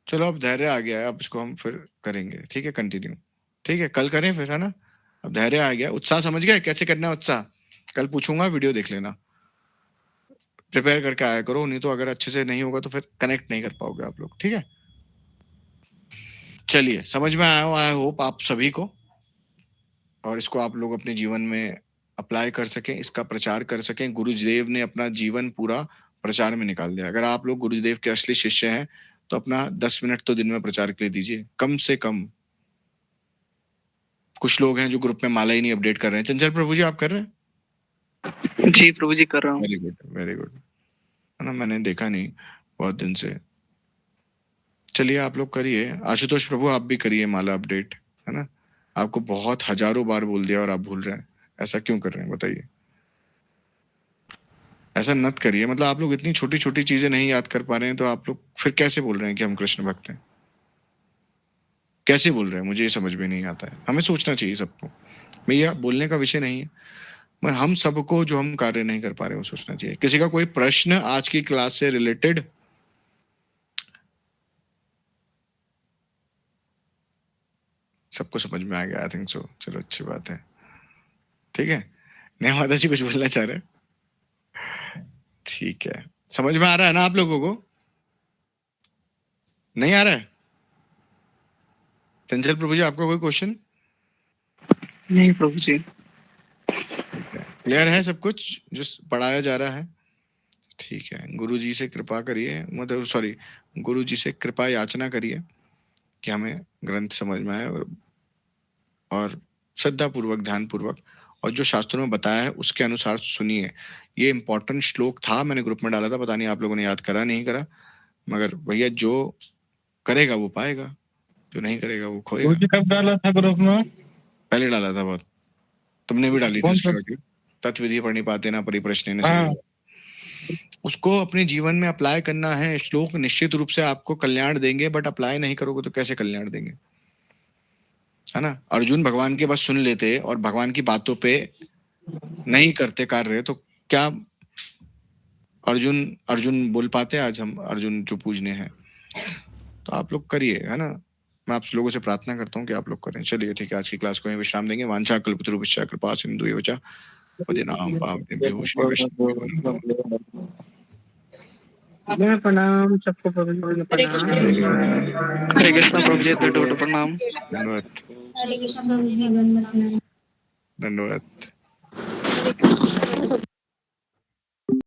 [SPEAKER 1] चलो, अब धैर्य आ गया है, अब इसको हम फिर करेंगे, ठीक है, कंटिन्यू, ठीक है, कल करें फिर, है ना। अब धैर्य आ गया, उत्साह समझ गए कैसे करना है उत्साह। कल पूछूंगा, वीडियो देख लेना, प्रिपेयर करके आया करो, नहीं तो अगर अच्छे से नहीं होगा तो फिर कनेक्ट नहीं कर पाओगे आप लोग, ठीक है। चलिए, समझ में आया हो, आई होप आप सभी को, और इसको आप लोग अपने जीवन में अप्लाई कर सकें, इसका प्रचार कर सकें। गुरुदेव ने अपना जीवन पूरा प्रचार में निकाल दिया। अगर आप लोग गुरुदेव के असली शिष्य हैं तो अपना 10 मिनट तो दिन में प्रचार के लिए दीजिए, कम से कम। कुछ लोग हैं जो ग्रुप में माला ही नहीं अपडेट कर रहे हैं। चंचल प्रभु जी, आप कर रहे हैं?
[SPEAKER 10] जी प्रभु जी, कर रहा हूँ।
[SPEAKER 1] वेरी गुड, वेरी गुड, है ना। मैंने देखा नहीं बहुत दिन से। चलिए, आप लोग करिए। आशुतोष प्रभु, आप भी करिए माला अपडेट, है ना। आपको बहुत हजारों बार बोल दिया और आप भूल रहे हैं, ऐसा क्यों कर रहे हैं बताइए। ऐसा मत करिए, मतलब आप लोग इतनी छोटी छोटी चीजें नहीं याद कर पा रहे हैं तो आप लोग फिर कैसे बोल रहे हैं कि हम कृष्ण भक्त हैं? कैसे बोल रहे हैं, मुझे ये समझ में नहीं आता है। हमें सोचना चाहिए सबको। मैं ये बोलने का विषय नहीं है, मगर हम सबको जो हम कार्य नहीं कर पा रहे हैं वो सोचना चाहिए। किसी का कोई प्रश्न आज की क्लास से रिलेटेड? सबको समझ में आ गया, आई थिंक सो। चलो अच्छी बात है, ठीक है। नहीं माता जी कुछ बोलना चाह रहे हैं? ठीक है, समझ में आ रहा है ना आप लोगों को? नहीं आ रहा है? चंचल प्रभु जी आपका कोई क्वेश्चन?
[SPEAKER 10] नहीं प्रभु जी।
[SPEAKER 1] ठीक है, क्लियर है सब कुछ जो पढ़ाया जा रहा है? ठीक है, गुरु जी से कृपा करिए, मतलब सॉरी, गुरु जी से कृपा याचना करिए कि हमें ग्रंथ समझ में आए और श्रद्धा पूर्वक, ध्यान पूर्वक, और जो शास्त्रों में बताया है उसके अनुसार सुनिए। ये इंपॉर्टेंट श्लोक था, मैंने ग्रुप में डाला था, पता नहीं आप लोगों ने याद करा नहीं करा, मगर भैया जो करेगा वो पाएगा, जो नहीं करेगा वो खोएगा।
[SPEAKER 5] कब डाला था ग्रुप में?
[SPEAKER 1] पहले डाला था बहुत, तुमने भी डाली थी
[SPEAKER 5] कौन
[SPEAKER 1] उसकी
[SPEAKER 5] सा?
[SPEAKER 1] वीडियो, तत्विधि परणिपाते न परिप्रश्नेन
[SPEAKER 5] हाँ।
[SPEAKER 1] सेवा। उसको अपने जीवन में अप्लाई करना है। श्लोक निश्चित रूप से आपको कल्याण देंगे, बट अप्लाई नहीं करोगे तो कैसे कल्याण देंगे, है ना। अर्जुन भगवान के बस सुन लेते और भगवान की बातों पे नहीं करते कार्य, तो क्या अर्जुन बोल पाते? आज हम अर्जुन जो पूजने हैं, तो आप लोग करिए, है ना। मैं आप लोगों से प्रार्थना करता हूँ कि आप लोग करें। चलिए ठीक है, आज की क्लास को विश्राम देंगे। वांछा कल्पतरुभ्यश्च कृपा सिंधुभ्यश्च पतितानां पावनेभ्यो वैष्णवेभ्यो
[SPEAKER 5] प्रणाम सबको प्रभु जी, प्रणाम।
[SPEAKER 10] हरे कृष्ण प्रभु जी, दंडवत प्रणाम।
[SPEAKER 1] धन्यवाद।
[SPEAKER 8] हरे कृष्ण प्रभु जी, दंडवत प्रणाम।
[SPEAKER 1] धन्यवाद।